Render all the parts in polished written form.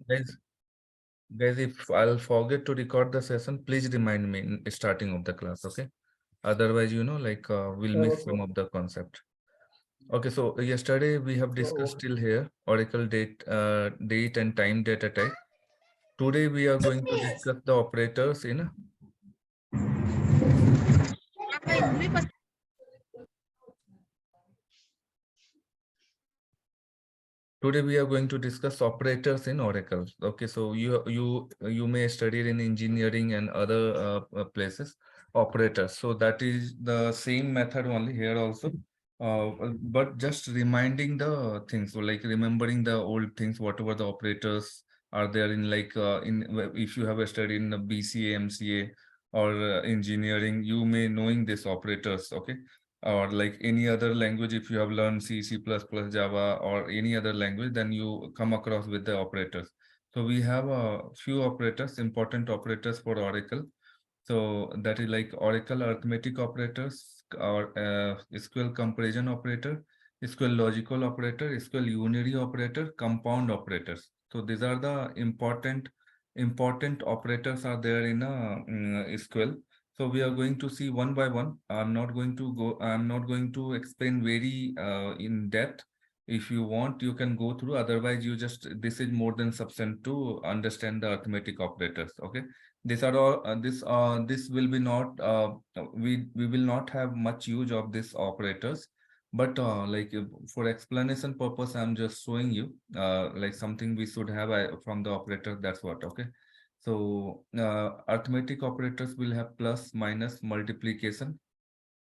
Guys, guys, if I'll forget to record the session, please remind me in starting of the class, okay? Otherwise, we'll miss some Okay. of the concept. Okay, so yesterday we have discussed Okay. till here Oracle date and time data type. Today we are going to discuss the operators in Today we are going to discuss operators in Oracle. Okay, so you may study in engineering and other places operators. So that is the same method only here also. But just reminding the things, so like remembering the old things, whatever the operators are there in if you have a study in the BCA, MCA or engineering, you may knowing these operators. Okay, or like any other language, if you have learned C, C++, Java, or any other language, then you come across with the operators. So we have a few operators, important operators for Oracle. So that is like Oracle arithmetic operators or SQL comparison operator, SQL logical operator, SQL unary operator, compound operators. So these are the important operators are there in SQL. So we are going to see one by one. I'm not going to explain very in depth. If you want, you can go through. Otherwise, this is more than sufficient to understand the arithmetic operators. Okay. These are all, this will be not, we will not have much use of these operators. But for explanation purpose, I'm just showing you like something we should have from the operator. That's what. Okay. So arithmetic operators will have plus, minus, multiplication,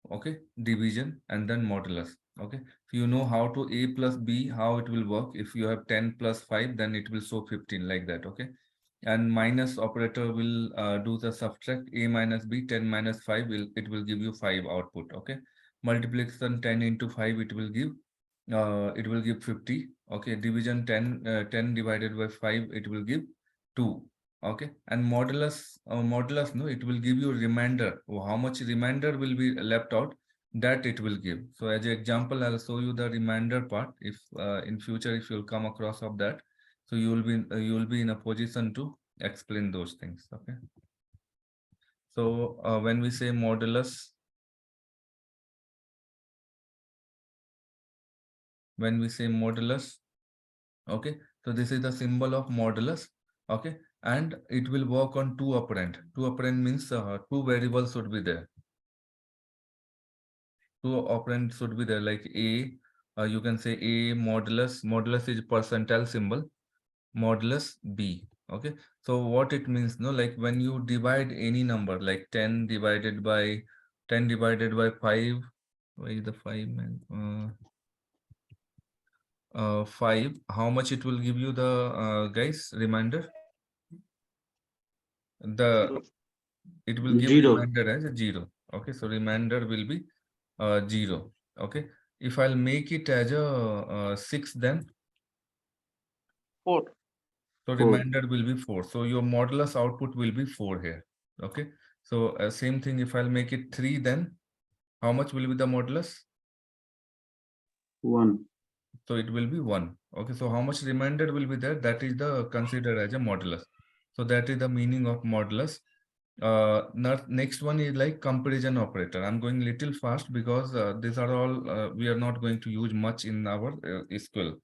okay, division, and then modulus. Okay, so you know how to a plus b, how it will work. If you have 10 plus 5, then it will show 15 like that. Okay, and minus operator will do the subtract a minus b, 10 minus 5 will, it will give you 5 output. Okay, multiplication 10 into 5, it will give 50. Okay, division 10 divided by 5, it will give 2. Okay, and modulus, no, it will give you remainder. How much remainder will be left out, that it will give. So as an example, I'll show you the remainder part. If in future, if you'll come across of that, so you will be in a position to explain those things. Okay, so when we say modulus, okay, so this is the symbol of modulus. Okay, and it will work on two operand. Two operand means two variables should be there. Two operands should be there, like a, you can say a modulus. Modulus is percentile symbol, modulus b. Okay, so what it means, no, like when you divide any number, like 10 divided by 5. Where is the 5, man? 5, how much it will give you, the guys, reminder? The It will give Zero. reminder as a 0. Okay, so reminder will be 0. Okay, if I'll make it as a 6, then Four. so Four. reminder will be 4. So your modulus output will be 4 here. Okay, so same thing, if I'll make it 3, then how much will be the modulus? One. So it will be 1. Okay, so how much reminder will be there? That is the considered as a modulus. So that is the meaning of modulus. Next one is like comparison operator. I'm going little fast because these are all we are not going to use much in our SQL.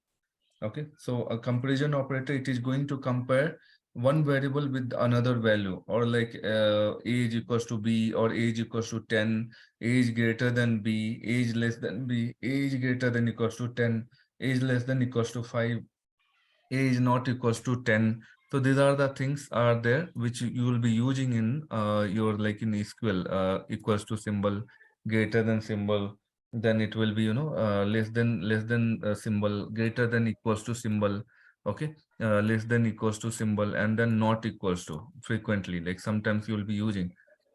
Okay, so a comparison operator, it is going to compare one variable with another value, or like age equals to b, or age equals to 10, age greater than b, age less than b, age greater than equals to 10, age less than equals to 5, age not equals to 10. So these are the things are there which you will be using in your, like in SQL, equals to symbol, greater than symbol, then it will be, less than symbol, greater than equals to symbol. Okay, less than equals to symbol, and then not equals to, frequently, like sometimes you will be using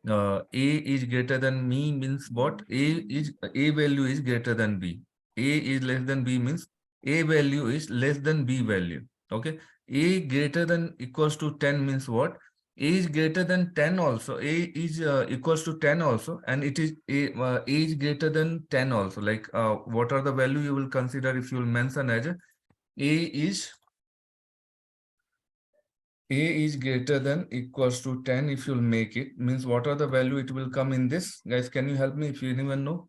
a is greater than me means what? A value is greater than b. A is less than b means a value is less than b value. Okay, a greater than equals to 10 means what? A is greater than 10 also. A is equals to 10 also, and it is a is greater than 10 also. Like what are the value you will consider if you will mention as a is A is greater than equals to 10 if you'll make it, means what are the value it will come in this? Guys, can you help me if you anyone know?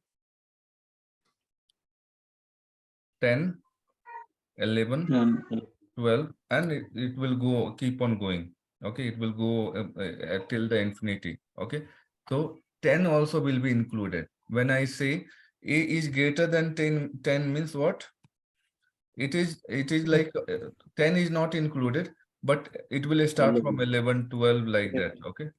10, 11, And 12, and it will go, keep on going. Okay, it will go till the infinity. Okay, so 10 also will be included. When I say A is greater than 10 means what? It is like 10 is not included, but it will start from 11. 11, 12 like that. Okay.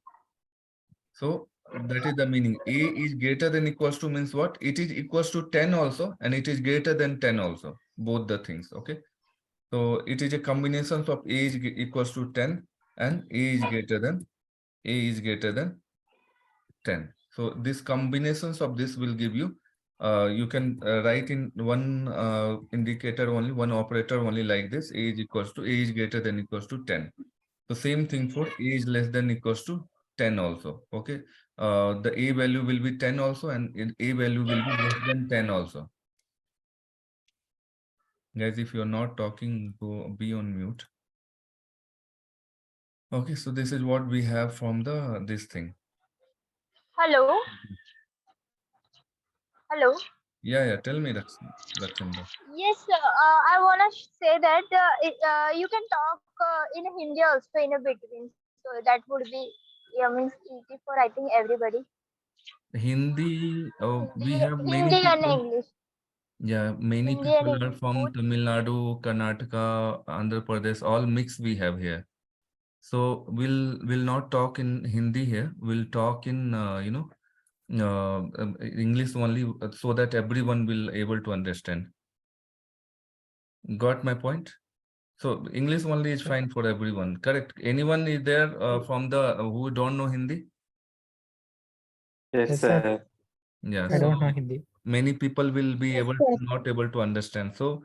So that is the meaning. A is greater than equals to means what? It is equals to 10 also, and it is greater than 10 also. Both the things. Okay. So it is a combination of A is equals to 10 and A is greater than 10. So these combinations of this will give you, you can write in one indicator only, one operator only like this. A is equals to A is greater than equals to 10. So same thing for A is less than equals to 10 also. Okay. The A value will be 10 also, and A value will be less than 10 also. Guys, if you're not talking, go be on mute. Okay, so this is what we have from the this thing. Hello, hello. Yeah, yeah. Tell me, Rakshanda. Yes, I wanna say that you can talk in Hindi also in a between, so that would be means easy for I think everybody. Hindi, we Hindi, have many Hindi and people. English, Yeah, many Hindi and people are English from both. Tamil Nadu, Karnataka, Andhra Pradesh, all mix we have here. So we'll not talk in Hindi here. We'll talk in English only, so that everyone will able to understand. Got my point? So English only is fine for everyone. Correct. Anyone is there from the who don't know Hindi? Yes, Yes, sir. sir. Yeah. I So don't know Hindi. many people will be Yes, able sir. not able to understand. So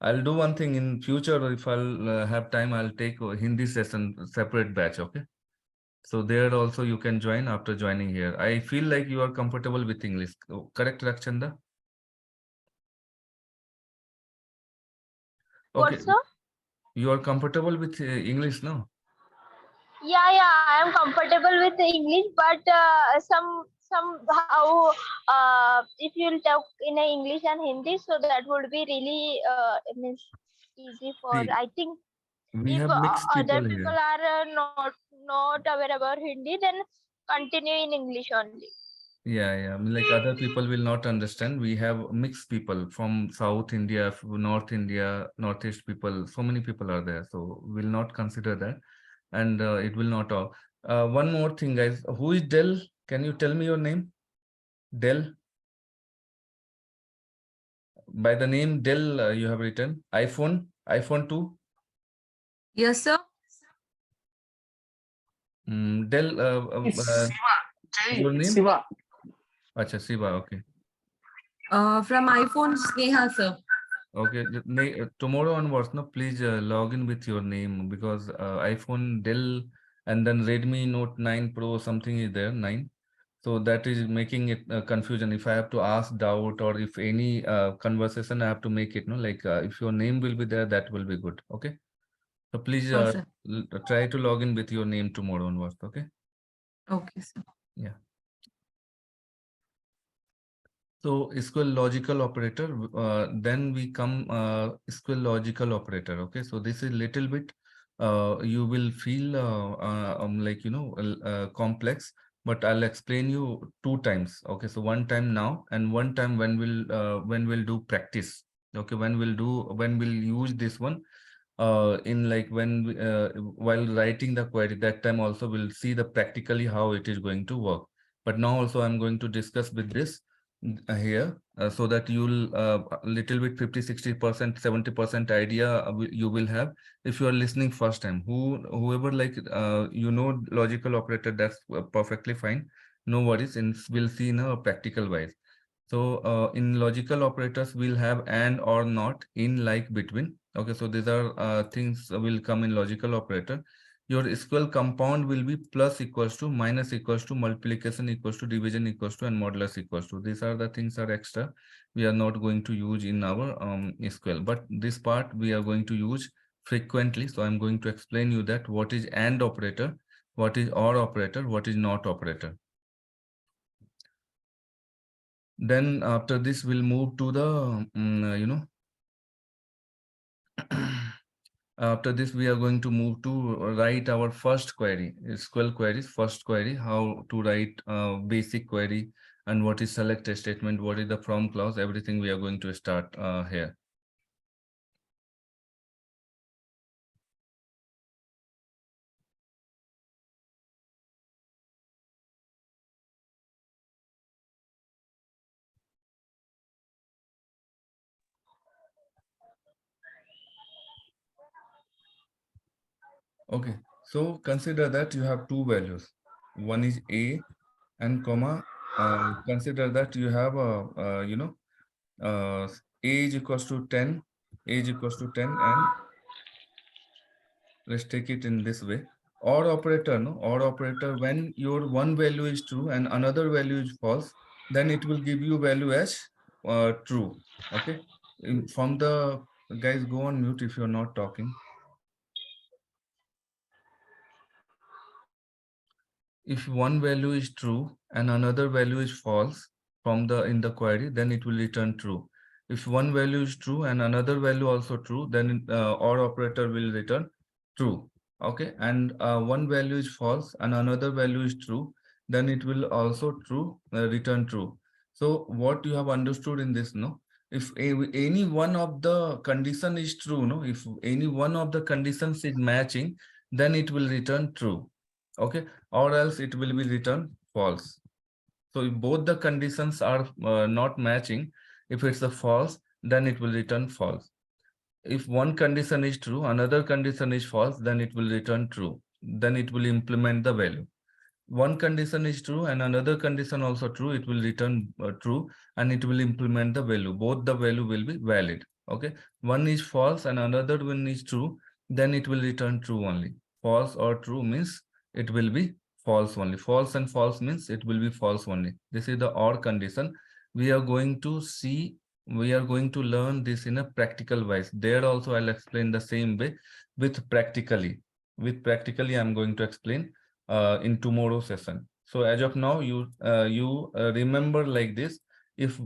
I'll do one thing in future. If I'll have time, I'll take a Hindi session separate batch. Okay. So there also you can join after joining here. I feel like you are comfortable with English. Correct, Rakshanda? What Okay. sir? You are comfortable with English, no? Yeah, I am comfortable with the English, but somehow if you'll talk in a English and Hindi, so that would be really means easy for See, I think we if have mixed other people people here. are not aware about Hindi, then continue in English only. Yeah, yeah. I mean, like other people will not understand. We have mixed people from South India, North India, Northeast people. So many people are there. So we'll not consider that. And it will not all. One more thing, guys. Who is Del? Can you tell me your name? Del. By the name Del, you have written iPhone 2. Yes, sir. Del, It's your name? Siva. Acha, Siva. Okay. From iPhone Sneha, sir. Okay. Tomorrow onwards, no, please log in with your name because iPhone, Dell, and then Redmi Note 9 Pro, something is there, 9. So that is making it confusion. If I have to ask doubt or if any conversation, I have to make it, no, like if your name will be there, that will be good. Okay. So please Sure, sir. try to log in with your name tomorrow onwards. Okay. Okay, sir. Yeah. So SQL logical operator, then we come SQL logical operator. Okay, so this is little bit you will feel like complex, but I'll explain you two times. Okay, so one time now and one time when we'll do practice. Okay, when we'll use this one in like while writing the query, that time also we'll see the practically how it is going to work. But now also I'm going to discuss with this here so that you'll little bit 50-60% 70% idea you will have if you are listening first time. Whoever like logical operator, that's perfectly fine, no worries, and we'll see in a practical wise. So in logical operators, we'll have and or not, in, like, between. Okay, so these are things will come in logical operator. Your SQL compound will be plus equals to, minus equals to, multiplication equals to, division equals to, and modulus equals to. These are the things are extra. We are not going to use in our SQL, but this part we are going to use frequently. So I'm going to explain you that what is AND operator, what is OR operator, what is NOT operator. Then after this, we'll move to the, after this, we are going to move to write our first query, SQL queries, first query, how to write basic query, and what is select statement, what is the from clause, everything we are going to start here. Okay, so consider that you have two values. One is A and comma, consider that you have a, A is equals to 10, A is equals to 10, and let's take it in this way. OR operator, no? OR operator, when your one value is true and another value is false, then it will give you value as true. Okay. From the guys, go on mute if you're not talking. If one value is true and another value is false from the in the query, then it will return true. If one value is true and another value also true, then OR operator will return true. Okay, and one value is false and another value is true, then it will also true return true. So what you have understood in this, no? If any one of the condition is true, no? If any one of the conditions is matching, then it will return true. Okay, or else it will be returned false. So if both the conditions are not matching, if it's a false, then it will return false. If one condition is true, another condition is false, then it will return true. Then it will implement the value. One condition is true and another condition also true, it will return true, and it will implement the value. Both the value will be valid. Okay, one is false and another one is true, then it will return true only. False or true means it will be false only. False and false means it will be false only. This is the OR condition. We are going to see, we are going to learn this in a practical wise. There also I'll explain the same way with practically. With practically, I'm going to explain in tomorrow session. So as of now, you remember like this: if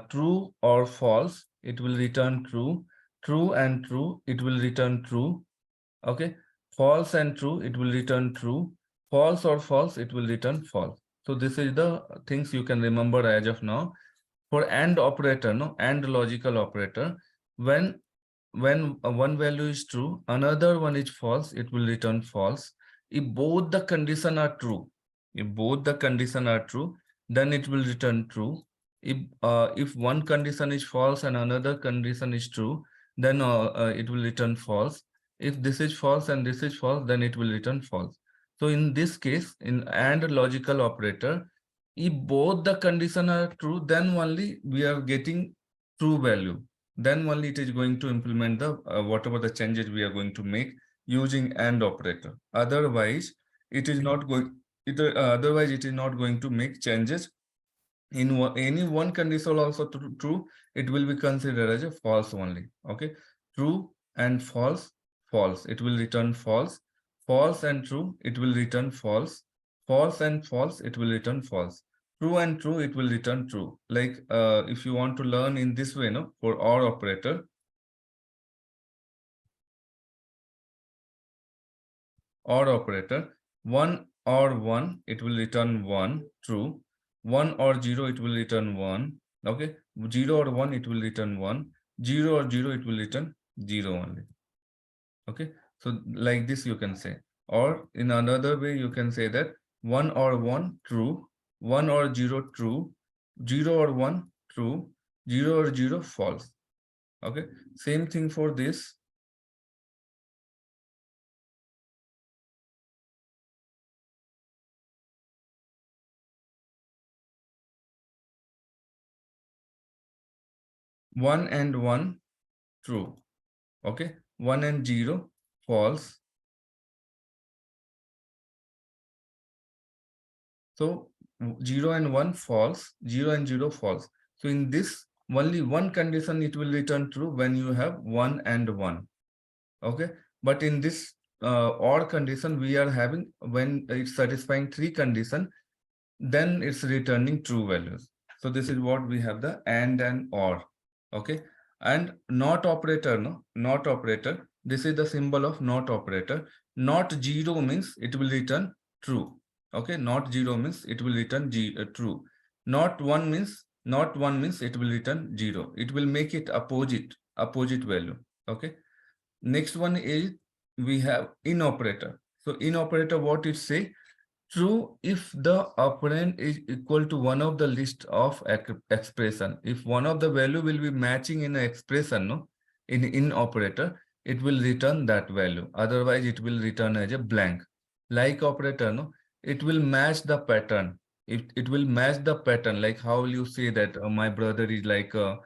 true or false, it will return true. True and true, it will return true. Okay, false and true, it will return true. False or false, it will return false. So this is the things you can remember as of now. For AND operator, no, AND logical operator, when one value is true, another one is false, it will return false. If both the condition are true, if both the condition are true, then it will return true. If one condition is false and another condition is true, then it will return false. If this is false and this is false, then it will return false. So in this case, in AND logical operator, if both the condition are true, then only we are getting true value. Then only it is going to implement the whatever the changes we are going to make using AND operator. Otherwise, it is not going. Otherwise, it is not going to make changes. In any one condition also true, it will be considered as a false only. Okay, true and false, false. It will return false. False and true, it will return false. False and false, it will return false. True and true, it will return true. Like if you want to learn in this way, no, for OR operator, OR operator, 1 or 1, it will return 1, true. 1 or 0, it will return 1. Okay, 0 or 1, it will return 1. 0 or 0, it will return 0 only. Okay, so like this you can say. Or in another way, you can say that 1 or 1, true. 1 or 0, true. 0 or 1, true. 0 or 0, false. Okay, same thing for this. One and one, true. Okay, 1 and 0, false. So 0 and 1, false. 0 and 0, false. So in this, only one condition it will return true when you have 1 and 1. Okay, But in this OR condition, we are having when it's satisfying three condition, then it's returning true values. So this is what we have the and or. Okay. And not operator, no, not operator. This is the symbol of not operator. Not zero means it will return true. Okay. Not zero means it will return true. Not one means it will return zero. It will make it opposite value. Okay. Next one is we have in operator. So in operator, what it say? True if the operand is equal to one of the list of expression. If one of the value will be matching in an expression, no, in operator, it will return that value. Otherwise, it will return as a blank. Like operator, no, it will match the pattern. It will match the pattern. Like how will you say that my brother is like my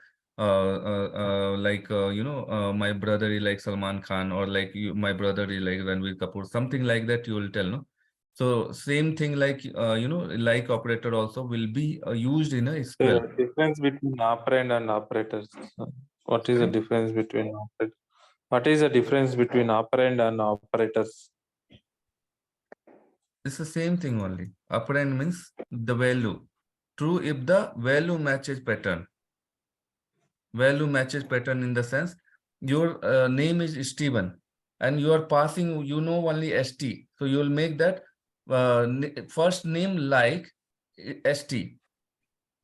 brother is like Salman Khan, or like my brother is like Ranveer Kapoor, something like that. You will tell, no. So same thing like, like operator also will be used in a SQL. The difference between operand and operators. What is the difference between What is the difference between operand and operators? It's the same thing only. Operand means the value. True if the value matches pattern. Value matches pattern in the sense your name is Steven and you are passing, you know, only ST. So you will make that first name like ST.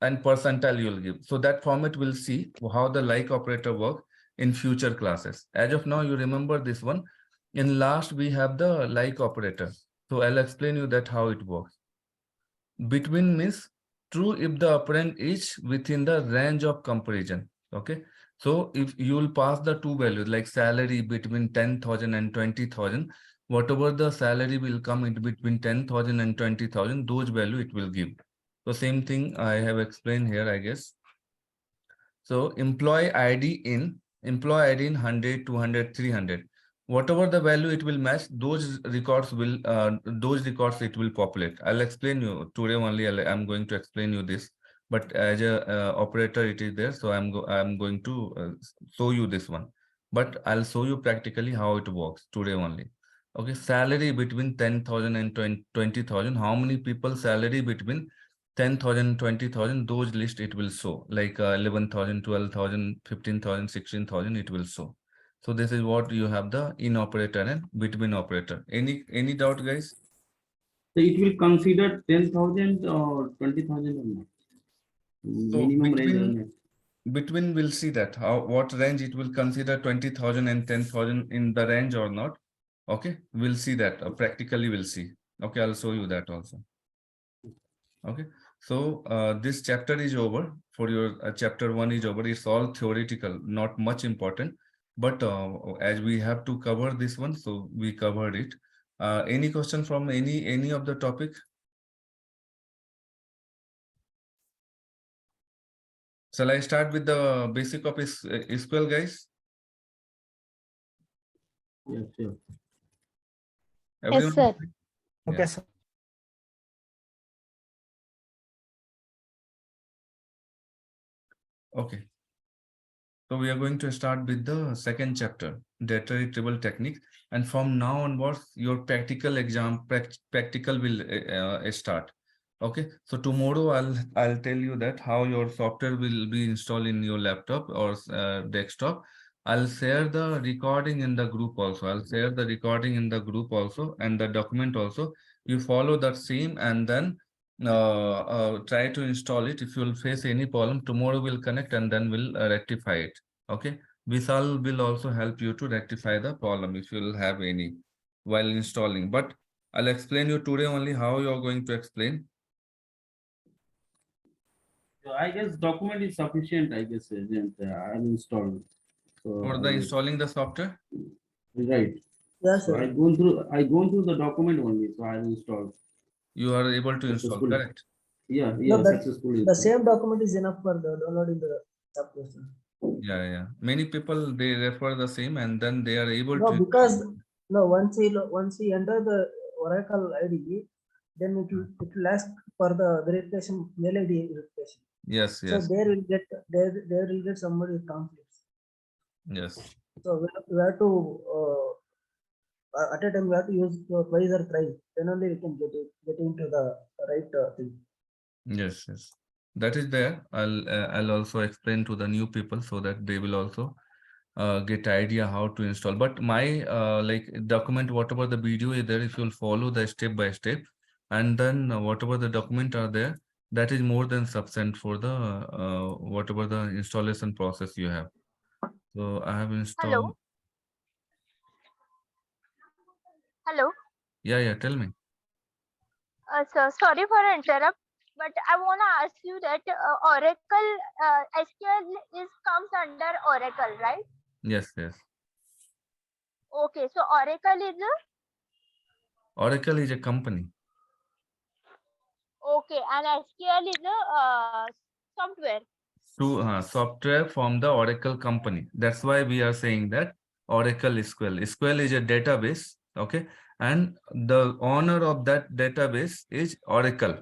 And percentile you will give. So that format will see how the like operator work in future classes. As of now, you remember this one. In last, we have the like operator. So I'll explain you that how it works. Between means true if the operand is within the range of comparison. Okay. So if you will pass the two values like salary between 10,000 and 20,000, whatever the salary will come in between 10,000 and 20,000, those value it will give. So same thing I have explained here, I guess. So employee ID in 100, 200, 300. Whatever the value it will match, those records it will populate. I'll explain you today only. I'm going to explain you this, but as a operator it is there. So I'm going to show you this one, but I'll show you practically how it works today only. Okay, salary between 10,000 and 20,000. How many people salary between 10,000, 20,000, those list it will show like 11,000, 12,000, 15,000, 16,000, it will show. So this is what you have the in operator and between operator. Any doubt, guys? So it will consider 10,000 or 20,000 or not? So Minimum range or not? between we'll see that what range it will consider 20,000 and 10,000 in the range or not. Okay, we'll see that practically we'll see. Okay, I'll show you that also. Okay, so this chapter is over for your chapter 1 is over. It's all theoretical, not much important, but as we have to cover this one, so we covered it. Any question from any of the topic? Shall I start with the basic of SQL, guys? Yes, sure. Everyone? sir. Okay, Okay, sir. Okay. So we are going to start with the second chapter, data retrieval technique. And from now onwards, your practical exam, practical will start. Okay. So tomorrow I'll tell you that how your software will be installed in your laptop or desktop. I'll share the recording in the group also. I'll share the recording in the group also and the document also. You follow that same and then try to install it. If you will face any problem, tomorrow we'll connect and then we'll rectify it. Okay. Vishal will also help you to rectify the problem if you will have any while installing. But I'll explain you today only how you are going to explain. So I guess document is sufficient, I guess, agent. I will install. So For the installing the software. right. Yes, So sir. I gone through the document only, so I will install. You are able to install, Successfully. correct? Yeah, No, yeah, that successfully. the same document is enough for the downloading the application. Yeah. Many people they refer the same and then they are able No, to. because no once he enter the Oracle ID, then it will ask for the verification mail ID verification. Yes, So yes, there will get somebody with conflicts. yes. So we have to at a time we have to use twice or thrice. Then only we can get into the right thing. Yes, yes, that is there. I'll also explain to the new people so that they will also get idea how to install. But my like document whatever the video is there, if you'll follow the step by step, and then whatever the document are there, that is more than sufficient for the whatever the installation process you have. So I have installed. Hello. Hello. Yeah, tell me. So sorry for interrupt, but I want to ask you that Oracle SQL is comes under Oracle, right? Yes. Okay, so Oracle is Oracle is a company. okay, and SQL is a software. To software from the Oracle company. That's why we are saying that Oracle SQL. SQL is a database, okay, and the owner of that database is Oracle.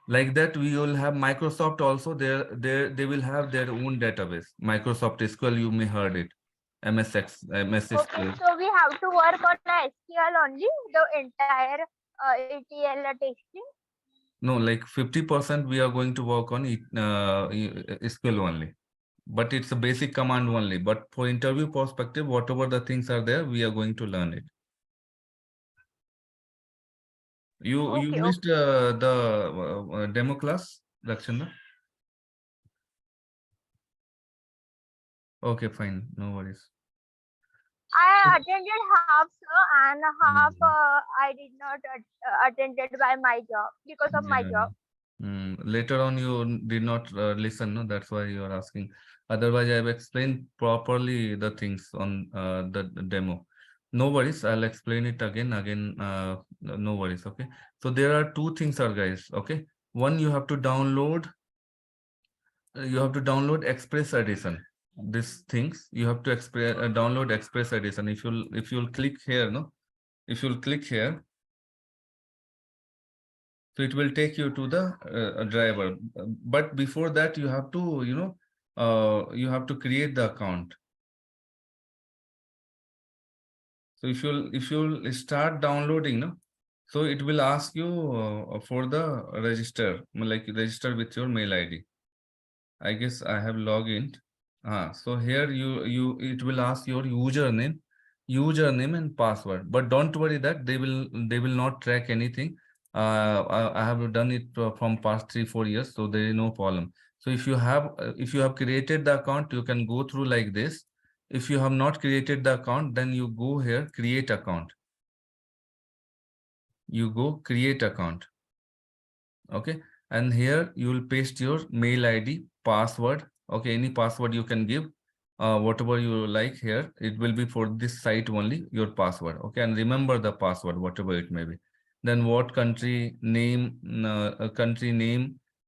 Like that, we will have Microsoft also. They will have their own database. Microsoft SQL, you may heard it. MS Okay, SQL. so we have to work on SQL only, the entire ETL testing. No, like 50% we are going to work on it, SQL only. But it's a basic command only. But for interview perspective, whatever the things are there, we are going to learn it. You Okay, missed okay. the demo class, Lakshana? Okay, fine, no worries. I attended half, sir, and half Mm, I did not attended by my job because of my yeah. job. Later on, you did not listen, no? That's why you are asking. Otherwise, I have explained properly the things on the demo. No worries, I'll explain it again. No worries, okay? So there are two things, are guys, okay? One, you have to download Express Edition. These things you have to download Express Edition. If you'll click here, no, if you'll click here, so it will take you to the driver. But before that, you have to create the account. So if you'll start downloading, no, so it will ask you for the register, like register with your mail ID. I guess I have logged in. So here it will ask your username and password. But don't worry that they will not track anything. I have done it from past 3-4 years, so there is no problem. So if you have created the account, you can go through like this. If you have not created the account, then you go here, create account. You go create account. Okay, and here you will paste your mail ID, password. Okay, any password you can give, whatever you like. Here it will be for this site only, your password. Okay, and remember the password, whatever it may be. Then what country name,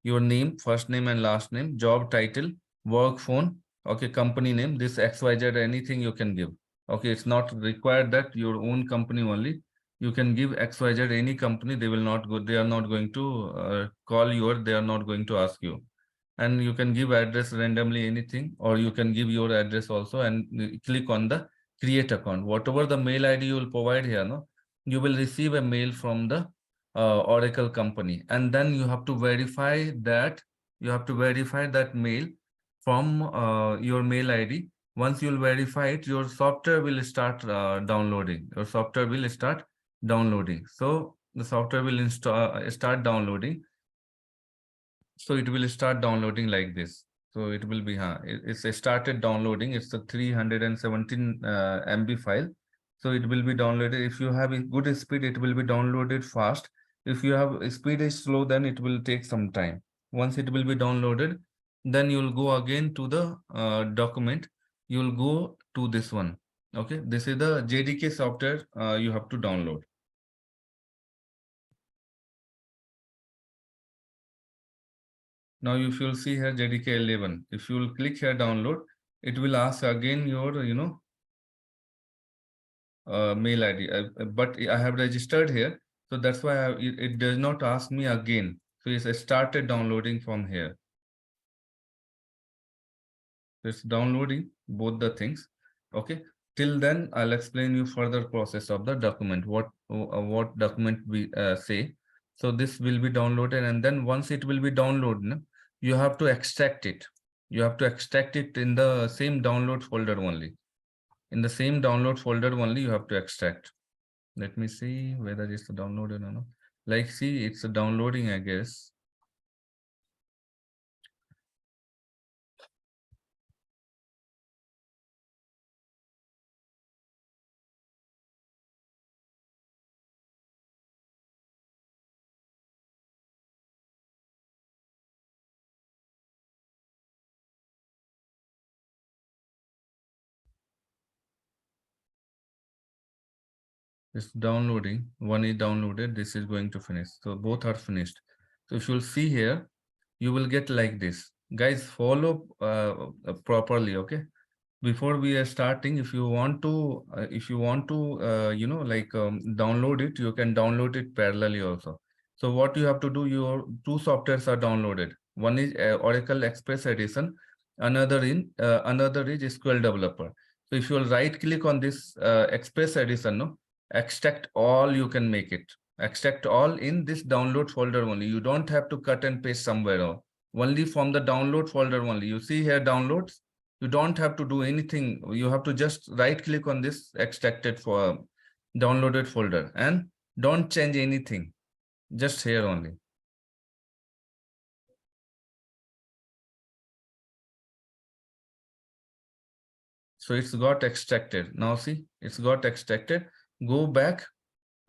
your name, first name and last name, job title, work phone, okay, company name, this XYZ, anything you can give. Okay, it's not required that your own company only. You can give XYZ any company, they will not go, they are not going to call you, or they are not going to ask you. And you can give address randomly, anything, or you can give your address also, and click on the create account. Whatever the mail ID you will provide here, no, you will receive a mail from the Oracle company, and then you have to verify that mail from your mail ID. Once you'll verify it, your software will start downloading. Your software will start downloading. So the software will start downloading. So it will start downloading like this. So it will be it's started downloading. It's a 317 MB file. So it will be downloaded. If you have a good speed, it will be downloaded fast. If you have speed is slow, then it will take some time. Once it will be downloaded, then you'll go again to the document. You'll go to this one. Okay, this is the JDK software you have to download. Now, if you'll see here JDK 11, if you'll click here download, it will ask again your, mail ID. But I have registered here, so that's why it does not ask me again. So it's started downloading from here. It's downloading both the things. Okay. Till then, I'll explain you further process of the document, what document we say. So this will be downloaded, and then once it will be downloaded, you have to extract it. You have to extract it in the same download folder only. In the same download folder only, you have to extract. Let me see whether it's downloaded or not. Like, see, it's downloading, I guess. It's downloading. One is downloaded. This is going to finish. So both are finished. So if you'll see here, you will get like this. Guys, follow properly, okay? Before we are starting, if you want to download it, you can download it parallelly also. So what you have to do, your two softwares are downloaded. One is Oracle Express Edition, another is SQL Developer. So if you will right click on this Express Edition, no, extract all, you can make it. Extract all in this download folder only. You don't have to cut and paste somewhere else. Only from the download folder only. You see here downloads. You don't have to do anything. You have to just right click on this extracted for downloaded folder and don't change anything. Just here only. So it's got extracted. Now see, it's got extracted. Go back.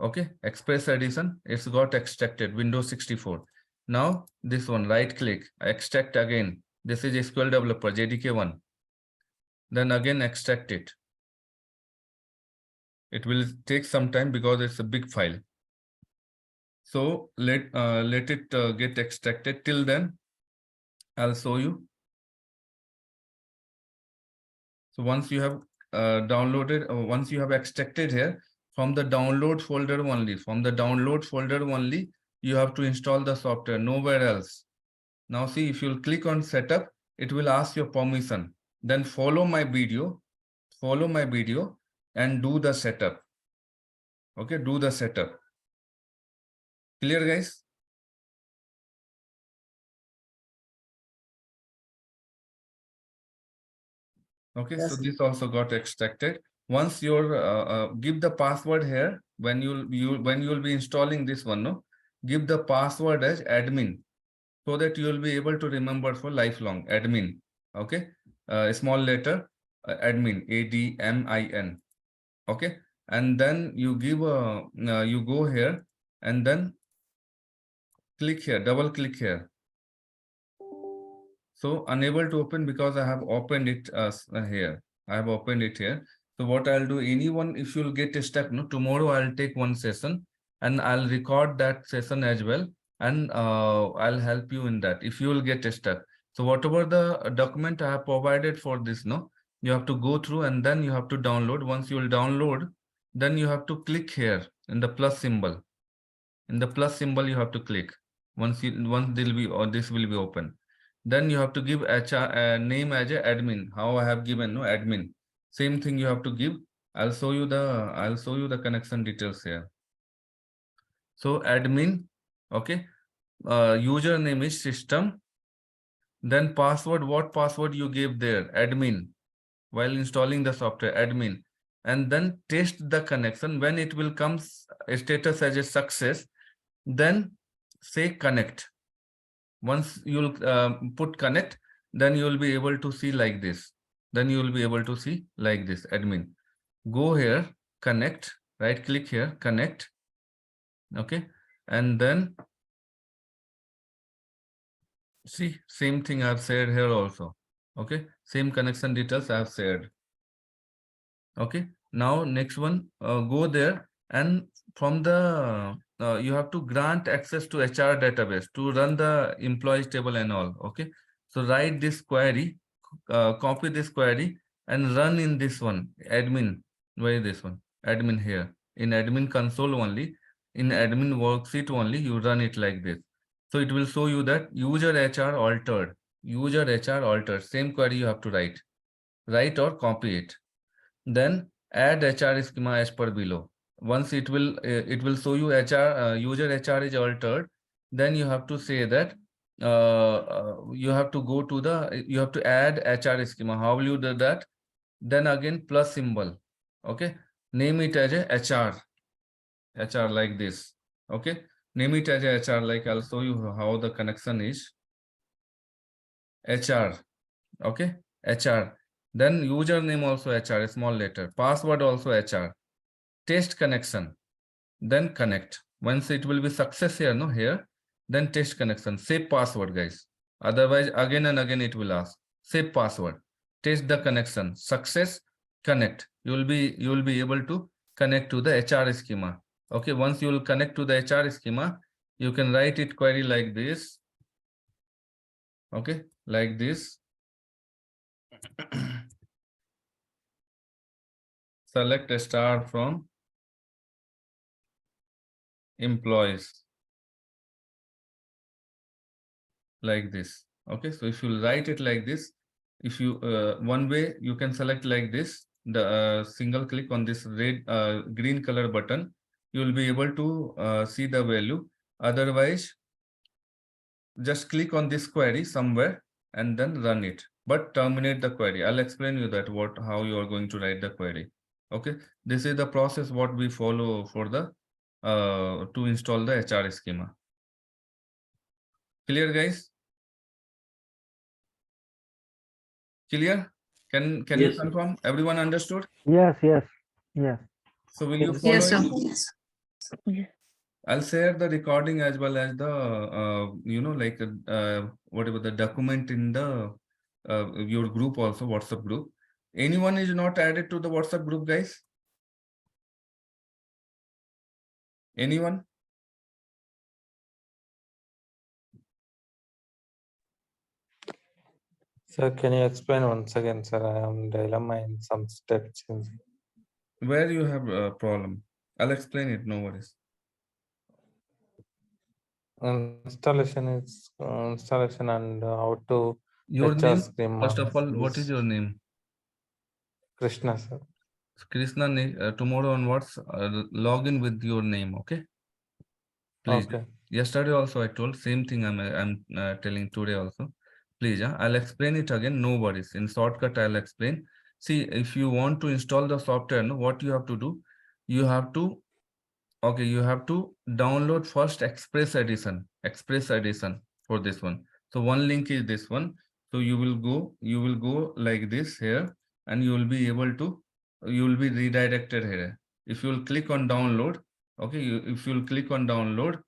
Okay, Express Edition, it's got extracted, Windows 64. Now this one, right click, extract again. This is SQL Developer, JDK1. Then again extract it. It will take some time because it's a big file. So let it get extracted. Till then, I'll show you. So once you have downloaded, once you have extracted here, from the download folder only, you have to install the software, nowhere else. Now see, if you'll click on setup, it will ask your permission. Then follow my video and do the setup. Okay, do the setup. Clear, guys? Okay, Yes. so this also got extracted. Once you're give the password here, when you'll be installing this one, no, give the password as admin, so that you'll be able to remember for lifelong. Admin. Okay, small letter admin, ADMIN. Okay, and then you give you go here and then click here, double click here. So unable to open because I have opened it here. I have opened it here. So what I'll do, anyone, if you'll get stuck, no, tomorrow I'll take one session and I'll record that session as well. And I'll help you in that if you will get stuck. So whatever the document I have provided for this, no, you have to go through and then you have to download. Once you will download, then you have to click here in the plus symbol. In the plus symbol, you have to click. Once they'll be, or this will be open. Then you have to give HR name as a admin. How I have given, no, admin. Same thing you have to give. I'll show you the connection details here. So admin, okay. Username is system. Then password, what password you gave there? Admin. While installing the software, admin. And then test the connection. When it will come status as a success, then say connect. Once you'll put connect, then you will be able to see like this. Then you will be able to see like this, admin. Go here, connect, right click here, connect. Okay. And then see, same thing I've said here also. Okay. Same connection details I've shared. Okay. Now next one, go there and from the you have to grant access to HR database to run the employees table and all. Okay. So write this query, copy this query and run in this one, admin. Where is this one? Admin here. In admin console only, in admin worksheet only, you run it like this. So it will show you that user HR altered. User HR altered. Same query you have to write or copy it. Then add HR schema as per below. Once it will show you HR user HR is altered, then you have to say that you have to go to the you have to add HR schema. How will you do that? Then again plus symbol. Okay, name it as a HR like this. Okay, name it as a HR, like I'll show you how the connection is. HR. Okay, HR. Then username also HR, small letter. Password also HR. Test connection. Then connect. Once it will be success here, no, here, then test connection. Save password, guys. Otherwise, again and again it will ask. Save password. Test the connection. Success. Connect. You will be able to connect to the HR schema. Okay, once you will connect to the HR schema, you can write it query like this. Okay, like this. Select a star from employees like this. Okay, so if you write it like this, if you one way you can select like this, the single click on this red green color button, you will be able to see the value. Otherwise, just click on this query somewhere and then run it, but terminate the query. I'll explain you that how you are going to write the query. Okay, this is the process what we follow for the to install the HR schema. Clear, guys? Clear? Can you Yes, sir. confirm? Everyone understood? Yes. So will you Yes. follow Yes, sir. it? I'll share the recording as well as the like whatever the document in the your group also, WhatsApp group. Anyone is not added to the WhatsApp group, guys? Anyone? Sir, can you explain once again, sir? I am dilemma in some steps. Where you have a problem? I'll explain it, no worries. Installation is installation and how to Your HR name, schema. first of all, what is your name? Krishna, sir. Krishna, tomorrow onwards, log in with your name, okay? Please. Okay. Yesterday also I told same thing. I'm telling today also. Please, I'll explain it again. No worries. In shortcut, I'll explain. See, if you want to install the software, no, what you have to do, you have to download first Express Edition for this one. So one link is this one. So you will go like this here, and you will be redirected here. If you will click on download, okay, if you will click on download.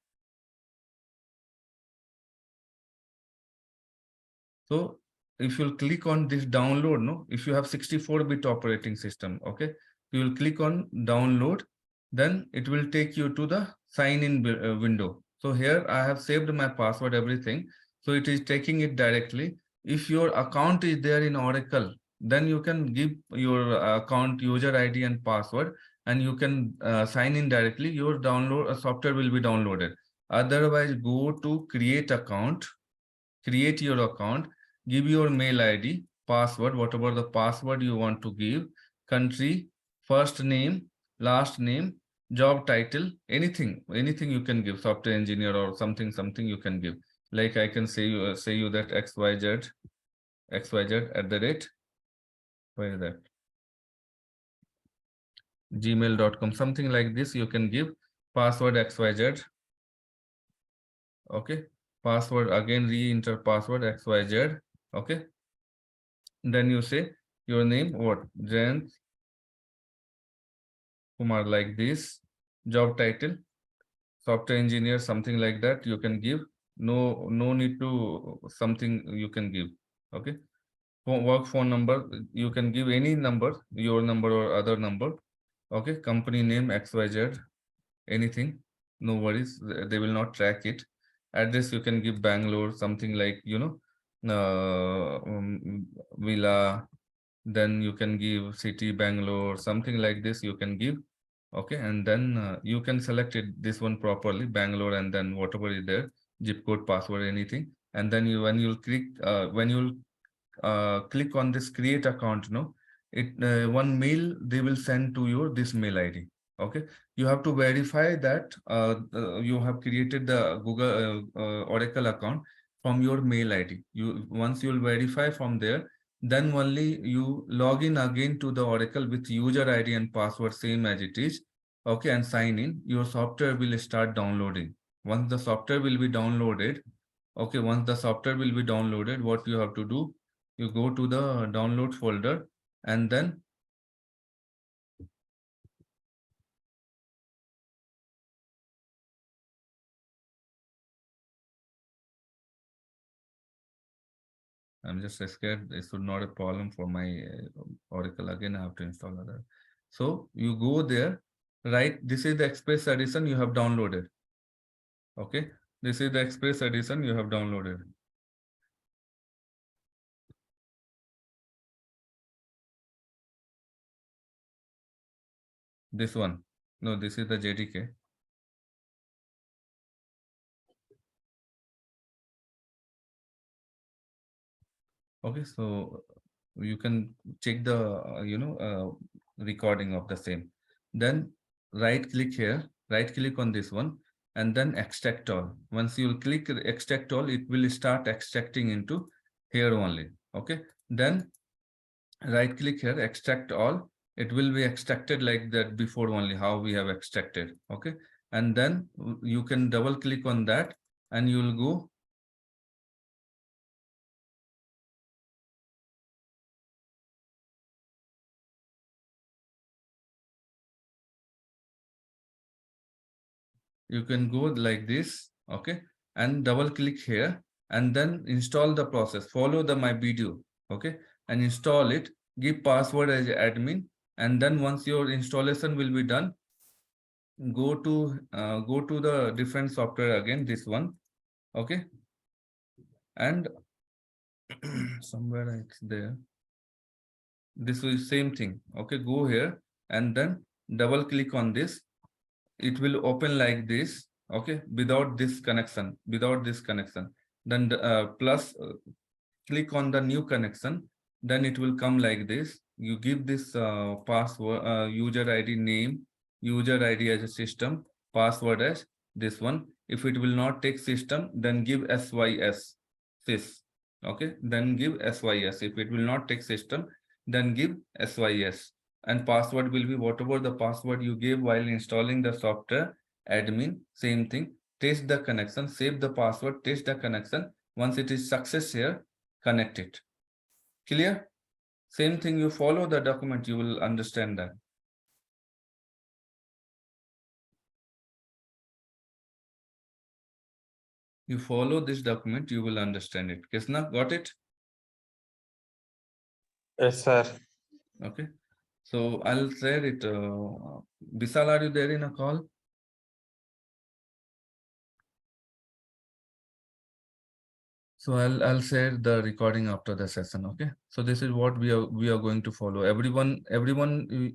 So if you'll click on this download, no, if you have 64-bit operating system, okay, you will click on download, then it will take you to the sign in window. So here I have saved my password, everything. So it is taking it directly. If your account is there in Oracle, then you can give your account user ID and password, and you can sign in directly. Your software will be downloaded. Otherwise, go to create your account, give your mail ID, password, whatever the password you want to give, country, first name, last name, job title, anything you can give, software engineer or something you can give. Like I can say you that XYZ at the rate, where is that? gmail.com, something like this you can give, password XYZ. Okay, password, again re-enter password XYZ. Okay, then you say your name, what, Jayant Kumar, like this, job title, software engineer, something like that you can give. No need to something you can give. Okay, work phone number, you can give any number, your number or other number. Okay, company name XYZ, anything, no worries, they will not track it. Address you can give Bangalore, something like villa, then you can give city Bangalore, something like this you can give. Okay, and then you can select it this one properly, Bangalore, and then whatever is there, zip code, password, anything. And then when you'll click on this create account, no, one mail they will send to you this mail ID. Okay, you have to verify that you have created the Google Oracle account from your mail ID. Once you will verify from there, then only you log in again to the Oracle with user ID and password same as it is. Okay, and sign in. Your software will start downloading. Once the software will be downloaded, okay, once the software will be downloaded, what you have to do, you go to the download folder, and then I'm just scared this would not a problem for my Oracle. Again, I have to install other. So you go there, right? This is the Express Edition you have downloaded. Okay, this is the Express Edition you have downloaded. This one. No, this is the JDK. Okay, so you can check the recording of the same. Then right click here, right click on this one, and then extract all. Once you click extract all, it will start extracting into here only. Okay, then right click here, extract all. It will be extracted like that before only, how we have extracted. Okay, and then you can double click on that, and you will go you can go like this. Okay, and double click here, and then install the process, follow the my video. Okay, and install it, give password as admin, and then once your installation will be done, go to the different software again, this one. Okay, and somewhere it's there, this is same thing. Okay, go here, and then double click on this, it will open like this. Okay, without this connection, then plus click on the new connection, then it will come like this. You give this password, user ID name, user ID as a system, password as this one. If it will not take system, then give sys sys. Okay, then give sys. If it will not take system, then give sys, and password will be whatever the password you gave while installing the software. Admin, same thing. Test the connection, save the password, test the connection. Once it is success here, connect it. Clear? Same thing, you follow the document, you will understand that. You follow this document, you will understand it. Krishna, got it? Yes, sir. Okay. So I'll share it. Bisal, are you there in a call? So I'll share the recording after the session. Okay. So this is what we are going to follow. Everyone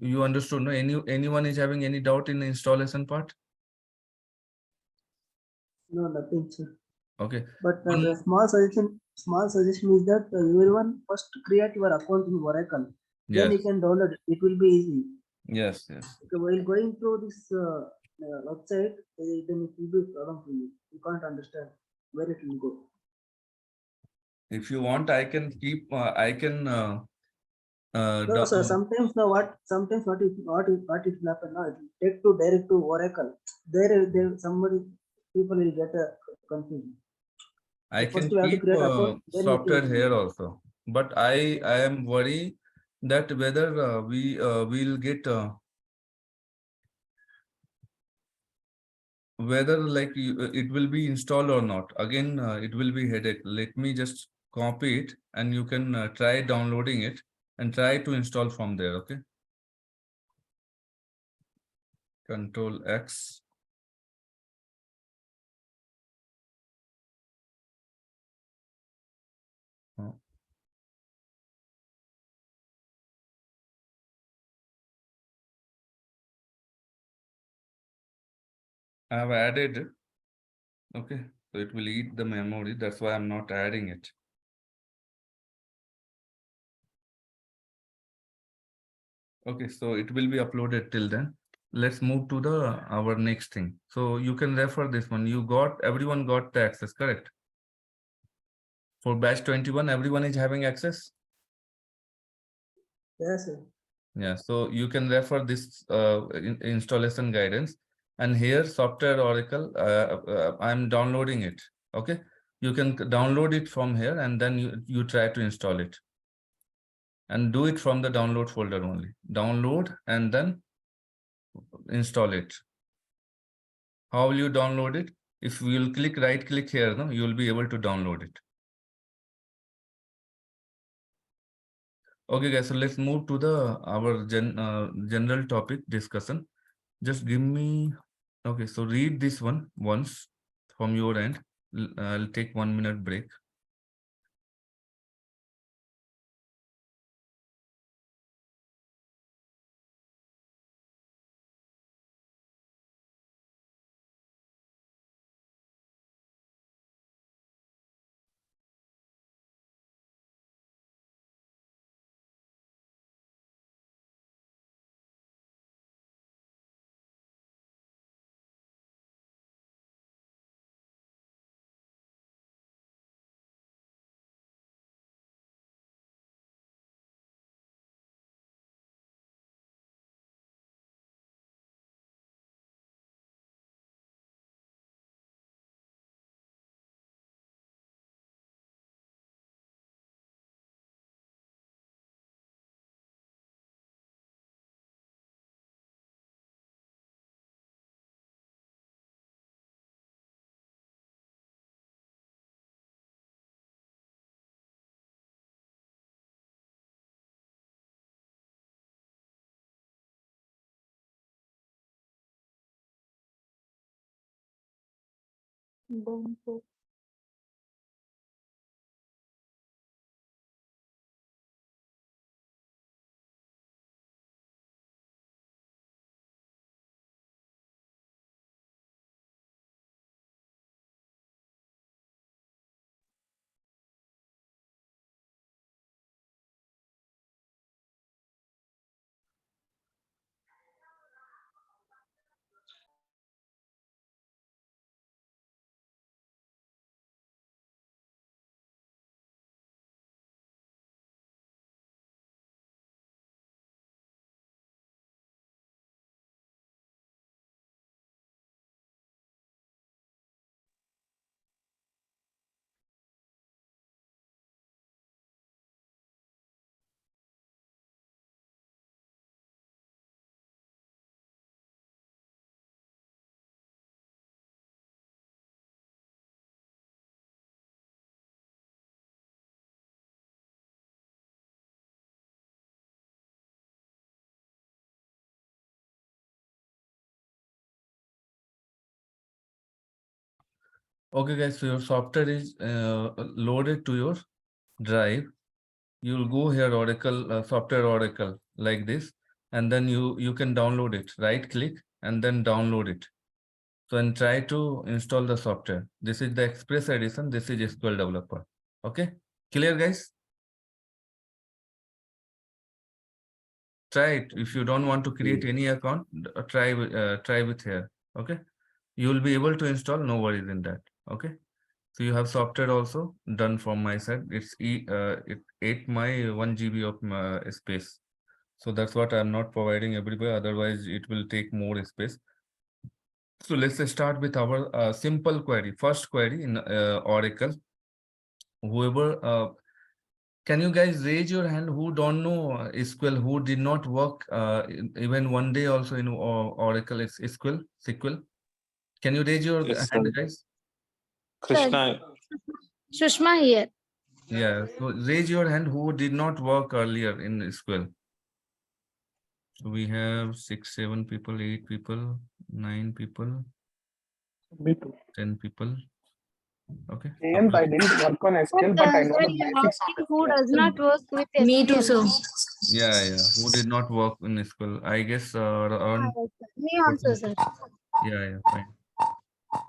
you understood? No, anyone is having any doubt in the installation part? No, nothing, sir. Okay. But the small suggestion is that everyone first create your account in Oracle. Then you Yes. can download it. It will be easy. Yes. Yes. Okay, while going through this website, then it will be problem for you. You can't understand where it will go. If you want, I can keep. I can. No, sir. Sometimes what it will happen now? It will take to direct to Oracle. There somebody people will get a confusion. I So first can you have to keep create account. Then you software can. here also, but I am worried that whether we will get whether like it will be installed or not. Again, it will be headache. Let me just copy it, and you can try downloading it and try to install from there. Okay. Control X. Oh. I have added. Okay, so it will eat the memory. That's why I'm not adding it. Okay, so it will be uploaded till then. Let's move to the our next thing. So you can refer this one. Everyone got the access, correct? For batch 21, everyone is having access. Yes, sir. Yeah, so you can refer this installation guidance, and here software Oracle, I'm downloading it. Okay, you can download it from here, and then you try to install it, and do it from the download folder only. Download and then install it. How will you download it? If you will right click here, no, you will be able to download it. Okay, guys, so let's move to the our general topic discussion. Just give me, okay, so read this one once from your end. I'll take 1 minute break. Then so Okay, guys, so your software is loaded to your drive. You'll go here, Oracle, software Oracle, like this, and then you can download it. Right click and then download it. So and try to install the software. This is the Express Edition. This is SQL Developer. Okay, clear, guys? Try it. If you don't want to create any account, try with here. Okay, you will be able to install. No worries in that. Okay, so you have software also done from my side. It ate my 1 GB of space. So that's what I'm not providing everywhere. Otherwise, it will take more space. So let's start with our simple query. First query in Oracle. Whoever, can you guys raise your hand who don't know SQL, who did not work even one day also in Oracle SQL? Can you raise your Yes, hand, sir. guys? Krishna, Sushma here. Yeah, so raise your hand who did not work earlier in SQL. So we have 6, 7 people, 8 people, 9 people, Me too. 10 people. Okay. And I didn't work on SQL, but I know the basics of Who SQL. does not work with Me too, SQL? sir. Yeah. Who did not work in SQL? I guess around Yes, sir. Me also, sir. yeah, fine.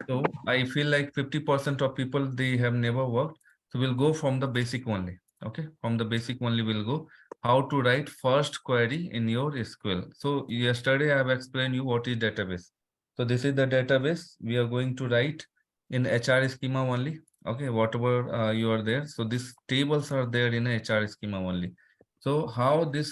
So I feel like 50% of people they have never worked. So we'll go from the basic only. Okay, from the basic only we'll go. How to write first query in your SQL. So yesterday I have explained you what is database. So this is the database we are going to write in HR schema only. Okay, whatever you are there. So these tables are there in HR schema only. So how this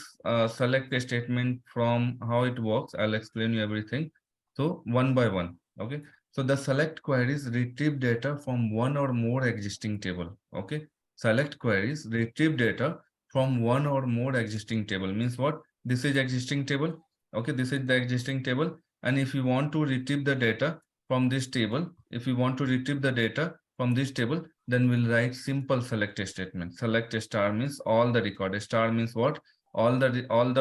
select a statement from how it works, I'll explain you everything. So one by one. Okay. So the select queries retrieve data from one or more existing table. Okay. Select queries retrieve data from one or more existing table. Means what? This is existing table. Okay. This is the existing table. And if you want to retrieve the data from this table, if you want to retrieve the data from this table, then we'll write simple select statement. Select a star means all the record. A star means what? All the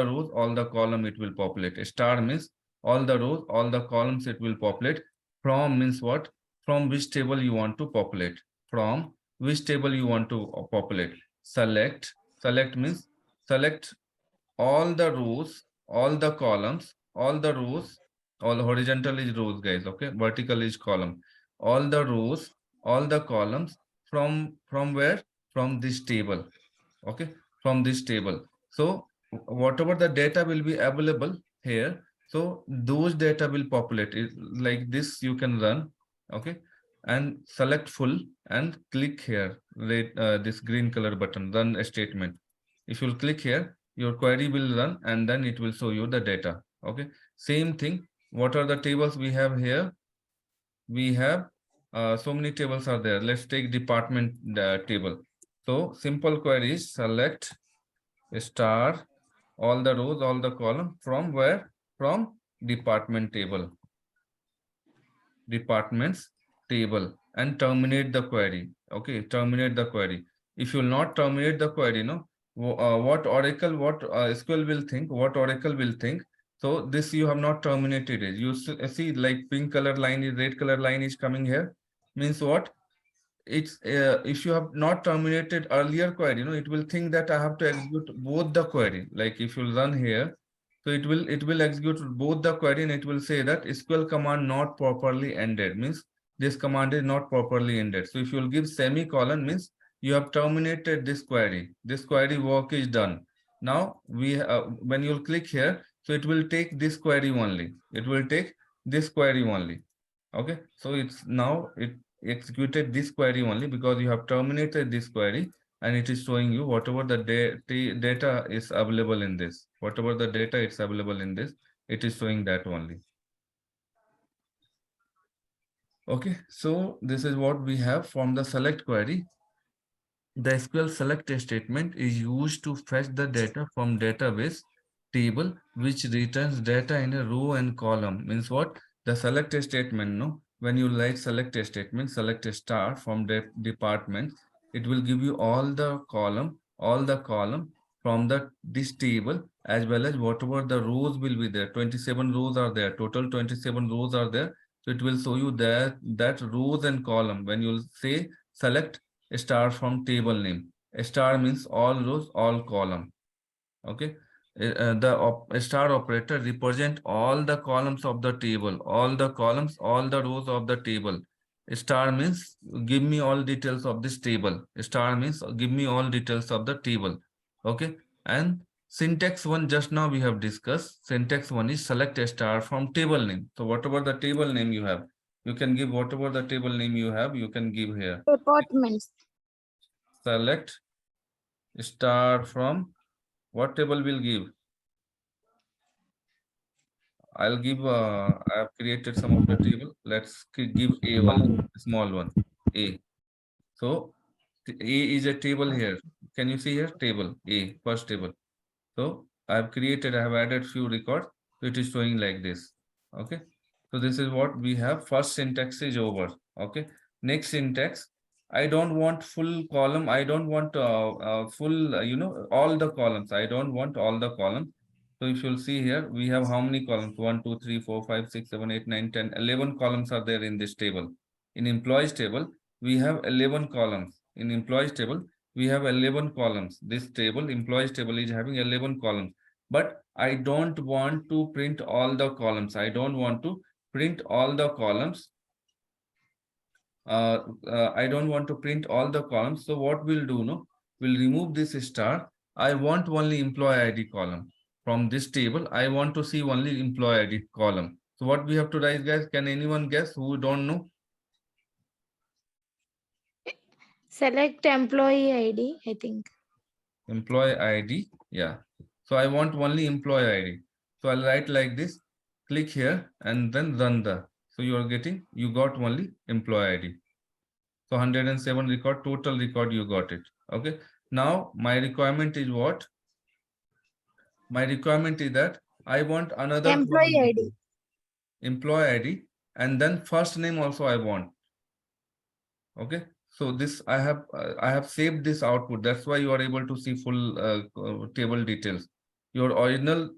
rows, all the column it will populate. A star means all the rows, all the columns it will populate. From means what? From which table you want to populate. From which table you want to populate. Select means select all the rows, all the columns, all the rows, all horizontal is rows, guys. Okay, vertical is column. All the rows, all the columns from where? From this table. Okay, from this table. So whatever the data will be available here, so those data will populate it like this. You can run. Okay, and select full and click here, this green color button, run a statement. If you'll click here, your query will run and then it will show you the data. Okay, same thing. What are the tables we have here? We have so many tables are there. Let's take department table. So simple query is select star all the rows, all the column from where? From department table. Departments table and terminate the query. Okay, terminate the query. If you will not terminate the query, no, what Oracle, what SQL will think, what Oracle will think. So this you have not terminated it. You see like pink color line is red color line is coming here. Means what? It's if you have not terminated earlier query, it will think that I have to execute both the query. Like if you run here, so it will execute both the query and it will say that SQL command not properly ended, means this command is not properly ended. So if you will give semicolon, means you have terminated this query. This query work is done. Now when you'll click here, so it will take this query only. It will take this query only. Okay, so it's now it executed this query only because you have terminated this query and it is showing you whatever the data is available in this. Whatever the data is available in this, it is showing that only. Okay, so this is what we have from the select query. The SQL select statement is used to fetch the data from database table, which returns data in a row and column. Means what? The select statement, no? When you write select a statement, select a star from the department, it will give you all the column from this table, as well as whatever the rows will be there. 27 rows are there. Total 27 rows are there. So it will show you that rows and column. When you say select a star from table name. A star means all rows, all column. Okay. The star operator represent all the columns of the table, all the columns, all the rows of the table. A star means give me all details of this table. A star means give me all details of the table. Okay. And syntax one just now we have discussed. Syntax one is select a star from table name. So whatever the table name you have, you can give whatever the table name you have, you can give here. Departments. Select star from what table will give? I'll give, I have created some of the table. Let's give A1, small one, A. So A is a table here. Can you see here? Table A, first table. So I have added few records. So it is showing like this. Okay. So this is what we have. First syntax is over. Okay. Next syntax. I don't want full column. I don't want full, all the columns. I don't want all the columns. So if you'll see here, we have how many columns? 1, 2, 3, 4, 5, 6, 7, 8, 9, 10, 11 columns are there in this table. In employees table, we have 11 columns. In employees table, we have 11 columns. This table, employees table is having 11 columns. But I don't want to print all the columns. I don't want to print all the columns. I don't want to print all the columns. So what we'll do, no? will remove this star. I want only employee ID column. From this table, I want to see only employee ID column. So what we have to write, guys? Can anyone guess who don't know? Select employee ID, I think. Employee ID, yeah. So I want only employee ID. So I'll write like this, click here and then run the. So you got only employee ID. So 107 record, total record, you got it. Okay. Now my requirement is what? My requirement is that I want another Employee column. ID. Employee ID, and then first name also I want. Okay. So this I have saved this output. That's why you are able to see full table details. Your original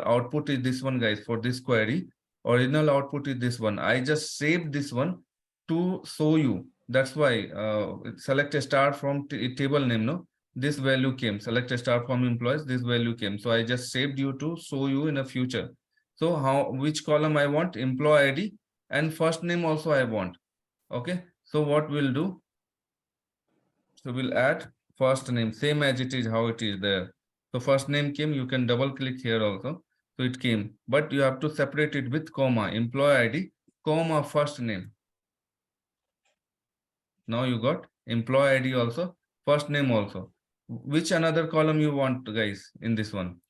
output is this one, guys. For this query, original output is this one. I just saved this one to show you. That's why select a star from table name. No, this value came. Select a star from employees. This value came. So I just saved you to show you in the future. So which column I want? Employee ID and first name also I want. Okay, so what we'll do? So we'll add first name, same as it is how it is there. So first name came, you can double click here also. So it came, but you have to separate it with comma, employee ID, comma, first name. Now you got employee ID also, first name also. Which another column you want, guys, in this one?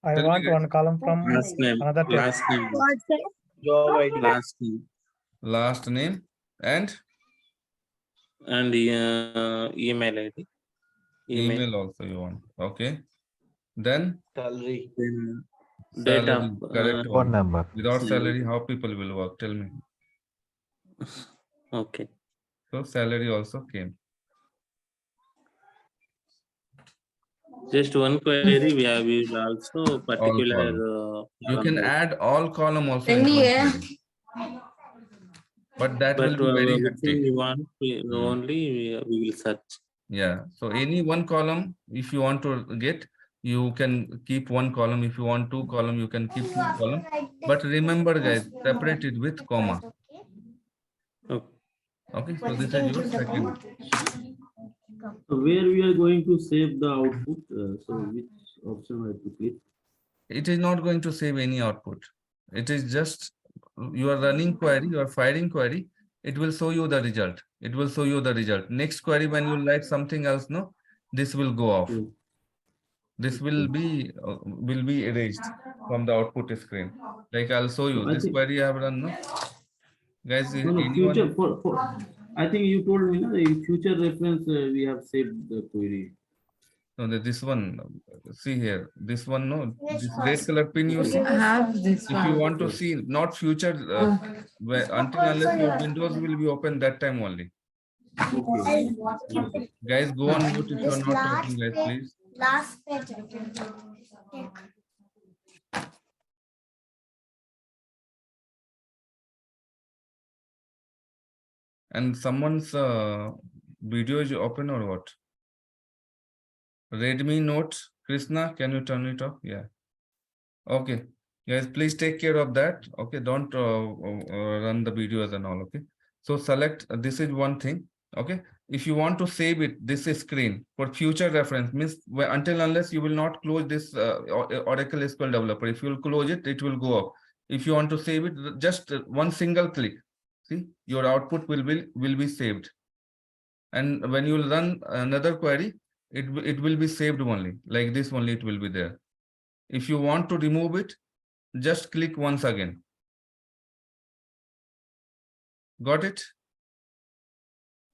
I Tell me, want guys. one column from Last name. another table. Last name. What, sir? Job ID. Last name. Last name and And email ID. email also you want. Okay. Then Salary. Then salary, data. correct Phone one. number. Without salary, how people will work? Tell me. Okay. So salary also came. Just one query. We will also particular. You can column. add all column also in Any, one yeah. query. But that But will be very which hectic. one we want, Hmm. only we will search. Yeah. So any one column, if you want to get, you can keep one column. If you want two column, you can keep two column. But remember, guys, separate it with comma. Okay. Okay. So this is your second. So where we are going to save the output, so which option I have to click? It is not going to save any output. It is just you are running query, you are firing query. It will show you the result. It will show you the result. Next query, when you write something else, no, this will go off. Okay. This will be erased from the output screen. Like I'll show you So I this think- query I have run, no? Guys, No, anyone? future for I think you told me, no, in future reference we have saved the query. No, this one. See here, this one. No, this red color pin you see. I have this If you one. want to see, not future, until unless your Windows will be open that time only. Guys, go on mute if you are not talking, guys, please. Last page. And someone's video is open or what? Redmi Note, Krishna, can you turn it off? Yeah. Okay, guys, please take care of that. Okay, don't run the videos and all. Okay, so select this is one thing. Okay, if you want to save it, this is screen for future reference means until unless you will not close this Oracle SQL Developer. If you will close it, it will go up. If you want to save it, just one single click. See, your output will be saved. And when you will run another query, it will be saved only like this only. It will be there. If you want to remove it, just click once again. Got it?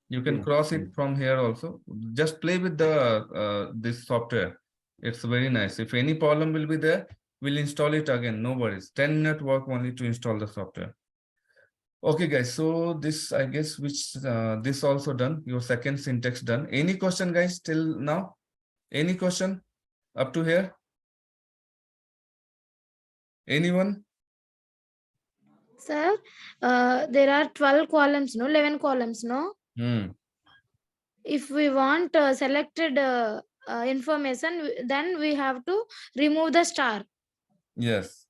You can cross it from here also. Just play with the this software. It's very nice. If any problem will be there, we'll install it again. No worries. 10-minute work only to install the software. Okay, guys. So this, I guess, which this also done. Your second syntax done. Any question, guys, till now? Any question up to here? Anyone? Sir, there are 12 columns, no? 11 columns, no? If we want selected information, then we have to remove the star. Yes.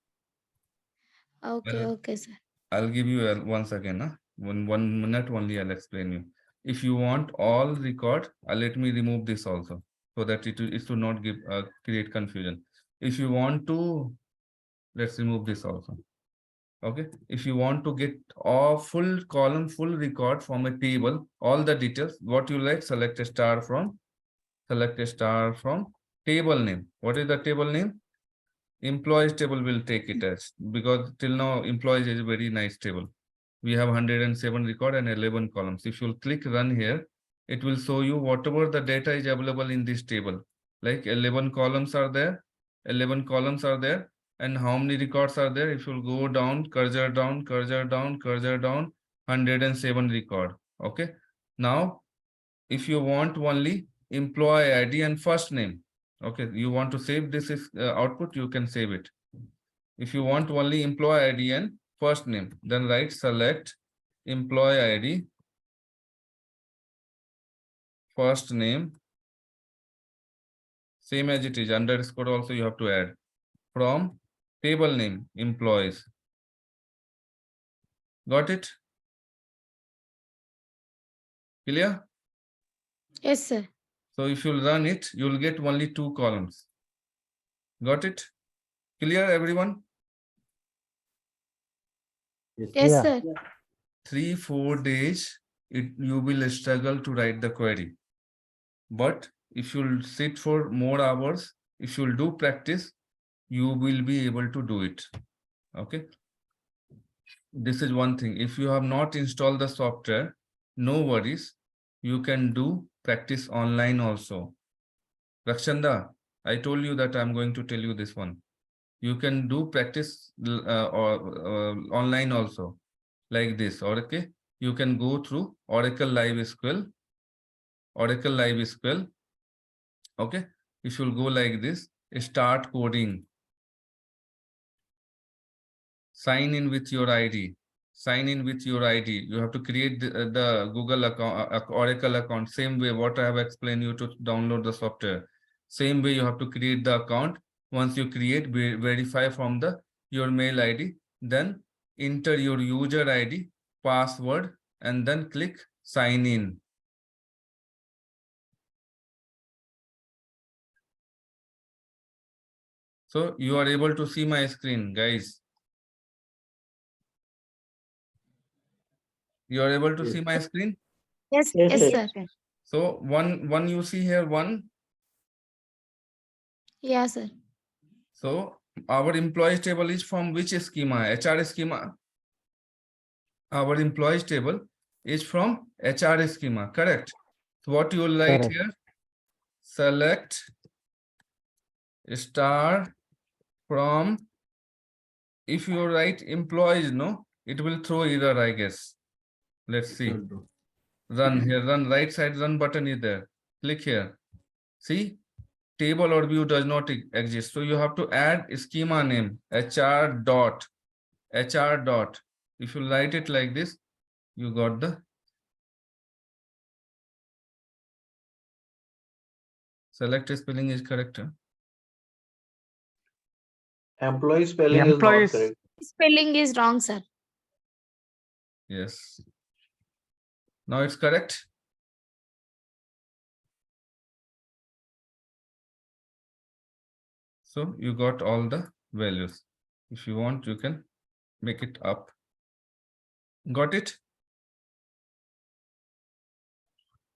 Okay, Well, okay, sir. I'll give you once again. Huh? One minute only, I'll explain you. If you want all record, let me remove this also, so that it will not give create confusion. If you want to, let's remove this also. Okay, if you want to get all full column, full record from a table, all the details, what you like, select a star from table name. What is the table name? Employees table will take it as, because till now employees is a very nice table. We have 107 record and 11 columns. If you'll click run here, it will show you whatever the data is available in this table. Like 11 columns are there, and how many records are there? If you'll go down, cursor down, 107 record. Okay. Now, if you want only employee ID and first name, okay, you want to save this is output, you can save it. If you want only employee ID and first name, then right select employee ID, first name, same as it is, underscore also you have to add, from table name employees. Got it? Clear? Yes, sir. So if you run it, you'll get only 2 columns. Got it? Clear, everyone? Yes, sir. 3-4 days, you will struggle to write the query. But if you'll sit for more hours, if you'll do practice, you will be able to do it. Okay. This is one thing. If you have not installed the software, no worries. You can do practice online also. Rakshanda, I told you that I'm going to tell you this one. You can do practice online also, like this. Okay. You can go through Oracle Live SQL. Okay. If you'll go like this, start coding. Sign in with your ID. You have to create the Google account, Oracle account. Same way what I have explained you to download the software. Same way you have to create the account. Once you create, verify from your mail ID. Then enter your user ID, password, and then click sign in. So you are able to see my screen, guys. You are able to see my screen? Yes, sir. So one you see here, one. Yeah, sir. So our employees table is from which schema? HR schema. Our employees table is from HR schema, correct? So what you will write here? Select star from. If you write employees, no, it will throw error, I guess. Let's see. Run here, run right side, run button is there. Click here. See, table or view does not exist. So you have to add schema name, HR dot. If you write it like this, you got the select spelling is correct. Huh? Employee spelling is not Employees. correct. Spelling is wrong, sir. Yes. Now it's correct. So you got all the values. If you want, you can make it up. Got it?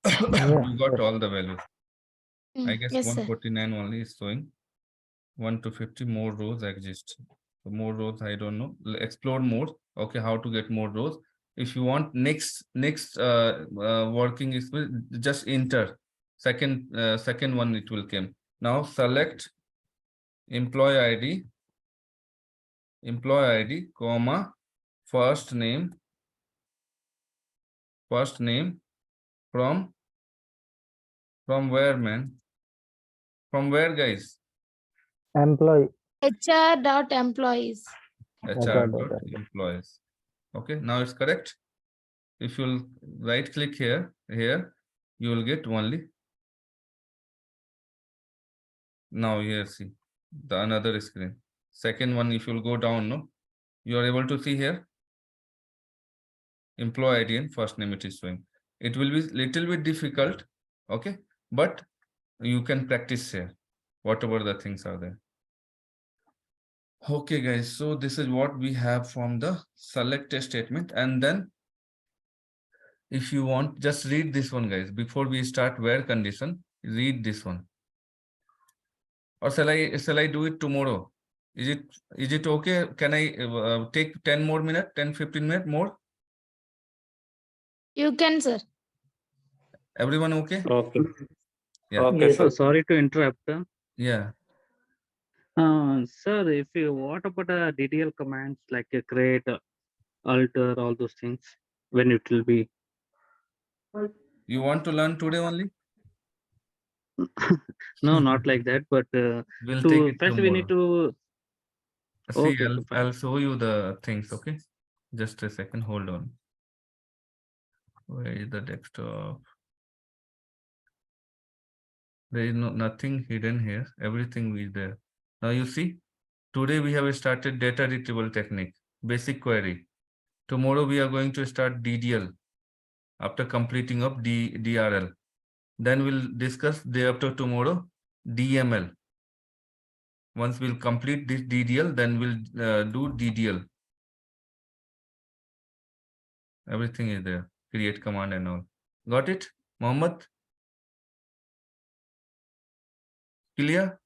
You got all the values. I guess Yes, sir. 149 only is showing. 1 to 50 more rows exist. So more rows, I don't know. Explore more. Okay, how to get more rows. If you want next working is just enter. Second one it will come. Now select employee ID, comma, first name from where, man? From where, guys? Employee. HR dot employees. HR dot employees. Okay, now it's correct. If you'll right click here, you will get only. Now here, see the another screen. Second one, if you'll go down, no, you are able to see here. employee ID and first name it is showing. It will be little bit difficult, okay, but you can practice here, whatever the things are there. Okay, guys, so this is what we have from the select a statement. And then if you want, just read this one, guys, before we start where condition, read this one. Or shall I do it tomorrow? Is it okay? Can I take 10 more minutes, 10, 15 minutes more? You can, sir. Everyone okay? Okay. Yeah. Okay, Yes, sir. Sorry to interrupt. Yeah. Sir, if you what about DDL commands like create, alter, all those things, when it will be? You want to learn today only? No, not like that, but We'll take it first we need tomorrow. to. See, Okay, fine. I'll show you the things, okay? Just a second, hold on. Where is the desktop? There is nothing hidden here. Everything is there. Now you see, today we have started data retrieval technique, basic query. Tomorrow we are going to start DDL after completing of DRL. Then we'll discuss day after tomorrow DML. Once we'll complete this DDL, then we'll do DDL. Everything is there. Create command and all. Got it, Mohammed? Clear?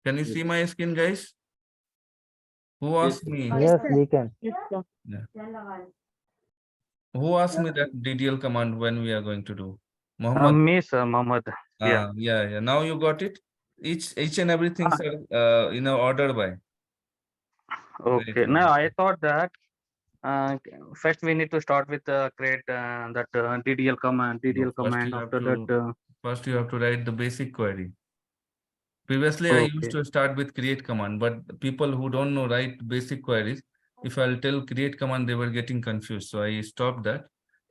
Can you see my screen, guys? Who asked me? yes, we can. Who asked me that DDL command when we are going to do? Mohammed. Me, sir, Mohammed. Yeah. Yeah. Now you got it. Each and everything are order by. Okay. Right. Now I thought that first we need to start with create that DDL command. No, DDL command. After that. First you have to write the basic query. Previously, I used Okay. to start with create command, but people who don't know write basic queries, if I'll tell create command, they were getting confused. So I stopped that.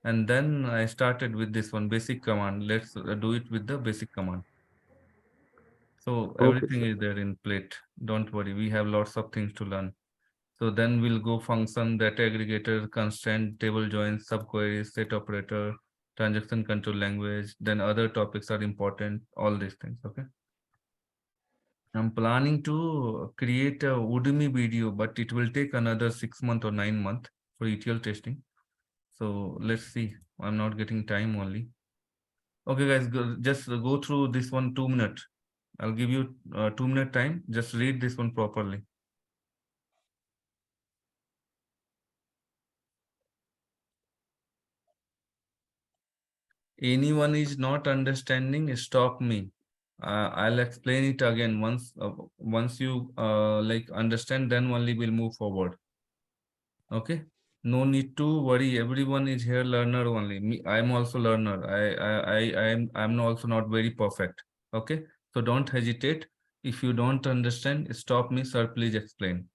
And then I started with this one, basic command. Let's do it with the basic command. So Okay, everything sir. is there in plate. Don't worry, we have lots of things to learn. So then we'll go function, data aggregator, constraint, table joins, subqueries, set operator, transaction control language. Then other topics are important, all these things, okay? I'm planning to create a Udemy video, but it will take another 6 months or 9 months for ETL testing. So let's see. I'm not getting time only. Okay, guys, just go through this one 2 minutes. I'll give you 2 minute time. Just read this one properly. Anyone is not understanding, stop me. I'll explain it again. Once you like understand, then only we'll move forward. Okay, no need to worry. Everyone is here learner only. Me, I'm also learner. I'm also not very perfect. Okay, so don't hesitate. If you don't understand, stop me, sir. Please explain.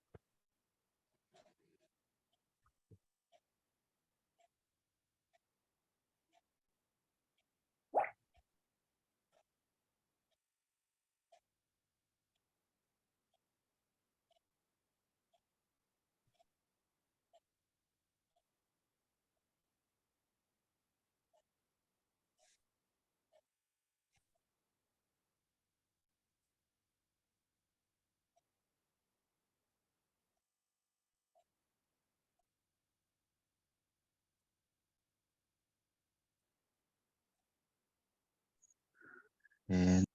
And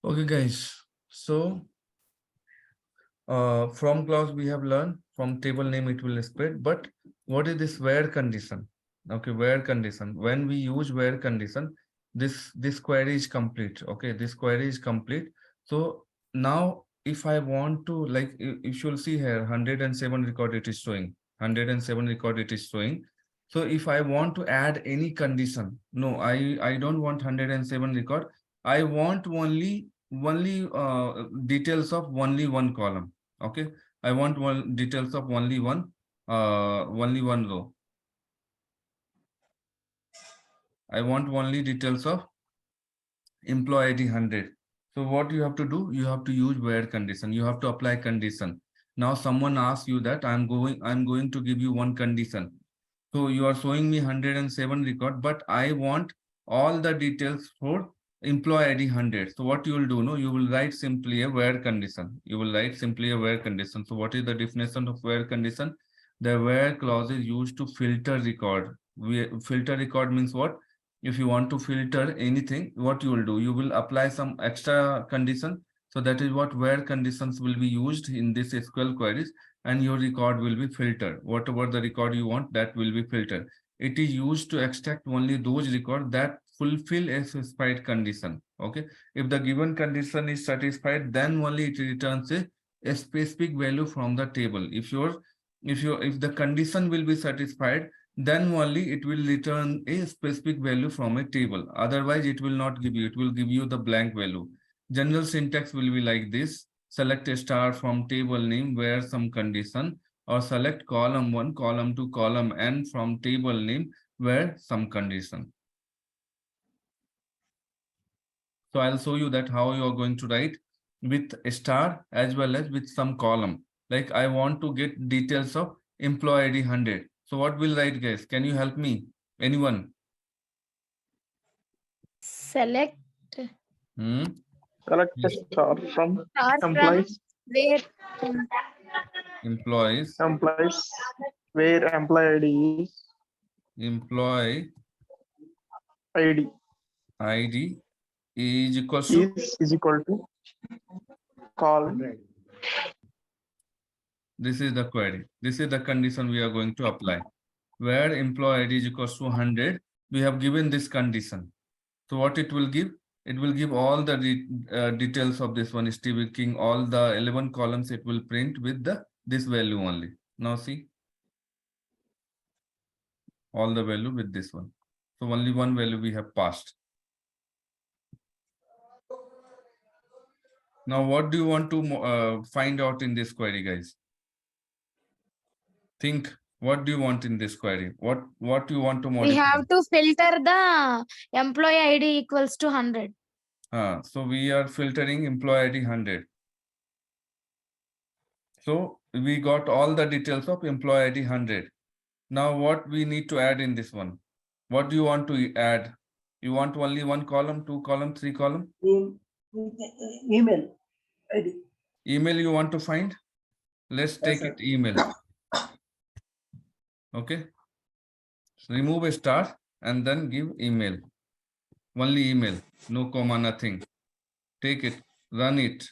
Okay, guys. So from clause we have learned from table name it will spread, but what is this where condition? Okay, where condition. When we use where condition, this query is complete. Okay, this query is complete. So now if I want to, like, you should see here 107 record it is showing. 107 record it is showing. So if I want to add any condition, no, I don't want 107 record. I want only details of only one column. Okay, I want one details of only one row. I want only details of employee ID 100. So what you have to do, you have to use where condition, you have to apply condition. Now someone asks you that I'm going to give you one condition. So you are showing me 107 record, but I want all the details for employee ID 100. So what you will do, no, you will write simply a where condition. You will write simply a where condition. So what is the definition of where condition? The where clause is used to filter record. Filter record means what? If you want to filter anything, what you will do, you will apply some extra condition. So that is what where conditions will be used in this SQL queries, and your record will be filtered. Whatever the record you want, that will be filtered. It is used to extract only those records that fulfill a specified condition. Okay, if the given condition is satisfied, then only it returns a specific value from the table. If the condition will be satisfied, then only it will return a specific value from a table. Otherwise it will not give you, it will give you the blank value. General syntax will be like this: select a star from table name where some condition, or select column 1, column 2, column n from table name where some condition. So I'll show you that how you are going to write with a star as well as with some column. Like I want to get details of employee ID 100. So what will write, guys? Can you help me? Anyone? Select Select a Yes. star from star from employees. where Employees. Employees where employee ID is Employee ID ID is equals to is equal to call. this is the query. This is the condition we are going to apply. Where employee ID is equals to 100, we have given this condition. So what it will give? It will give all the details of this one, Steve King, all the 11 columns it will print with this value only. Now see, all the value with this one. So only one value we have passed. Now what do you want to find out in this query, guys? Think, what do you want in this query? What you want to modify? we have to filter the employee ID equals to 100. So we are filtering employee ID 100. So we got all the details of employee ID 100. Now what we need to add in this one? What do you want to add? You want only one column, 2 column, 3 column? Email ID. Email you want to find? Let's take sir. it email. Okay. So remove a star and then give email. Only email, no comma, nothing. Take it, run it.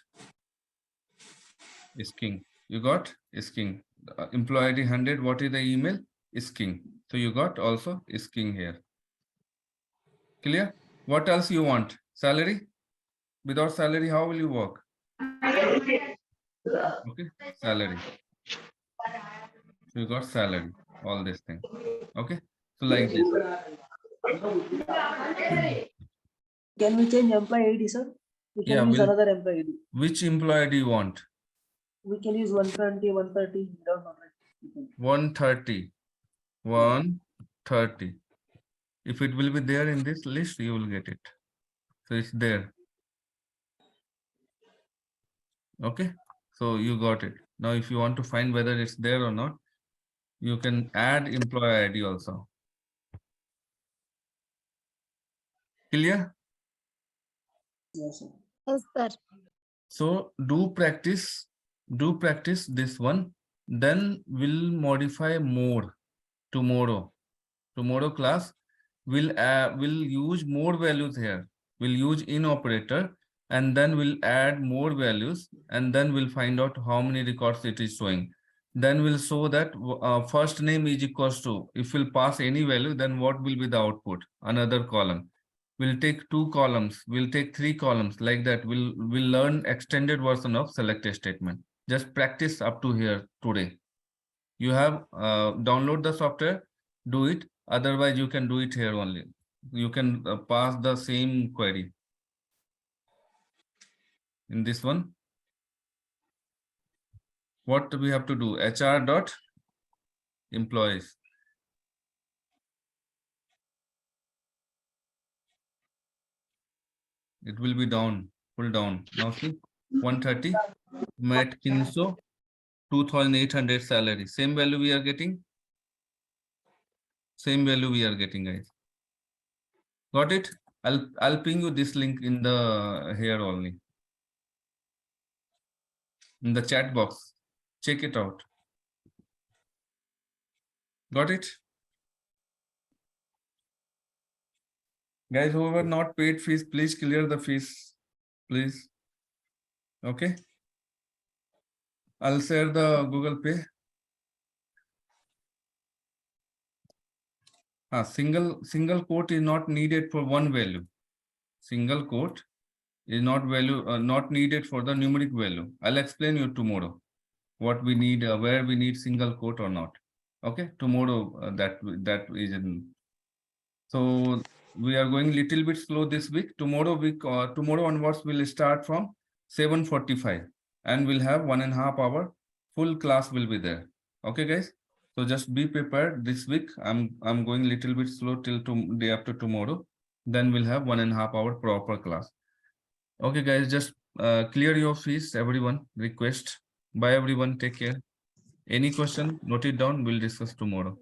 Is king. You got is king. Employee ID 100. What is the email? Is king. So you got also is king here. Clear? What else you want? Salary? Without salary, how will you work? Okay, salary. So you got salary. All this thing. Okay. So like this. Can we change employee ID, sir? We can Yeah, use another employee ID. which employee do you want? We can use 120, 130. We don't know, right? We can- 130. 130. If it will be there in this list, you will get it. So it's there. Okay. So you got it. Now, if you want to find whether it's there or not, you can add employee ID also. Clear? Yes, sir. Yes, sir. So do practice this one. Then we'll modify more tomorrow. Tomorrow class will use more values here. We'll use in operator and then we'll add more values and then we'll find out how many records it is showing. Then we'll show that first name is equals to, if we'll pass any value, then what will be the output? Another column. We'll take 2 columns, we'll take 3 columns, like that. We'll learn extended version of select statement. Just practice up to here today. You have download the software, do it. Otherwise, you can do it here only. You can pass the same query in this one. What we have to do? HR dot employees. It will be down, pull down. Now see, 130. Matt Kinso, 2,800 salary. Same value we are getting. Same value we are getting, guys. Got it? I'll ping you this link in the here only. In the chat box. Check it out. Got it? Guys, whoever not paid fees, please clear the fees, please. Okay. I'll share the Google Pay. Single quote is not needed for one value. Single quote is not needed for the numeric value. I'll explain you tomorrow what we need, where we need single quote or not. Okay, tomorrow that is in. So we are going little bit slow this week. Tomorrow onwards we'll start from 7:45 and we'll have 1.5 hour full class will be there. Okay, guys. So just be prepared this week. I'm going little bit slow till day after tomorrow. Then we'll have 1.5 hour proper class. Okay, guys. Just clear your fees, everyone. Request. Bye, everyone. Take care. Any question? Note it down. We'll discuss tomorrow.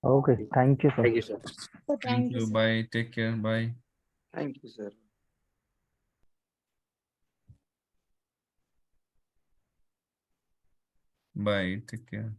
Okay, thank you, sir. Thank you, sir. So Thank you. sir. Bye. Take care. Bye. Thank you, sir. Bye. Take care.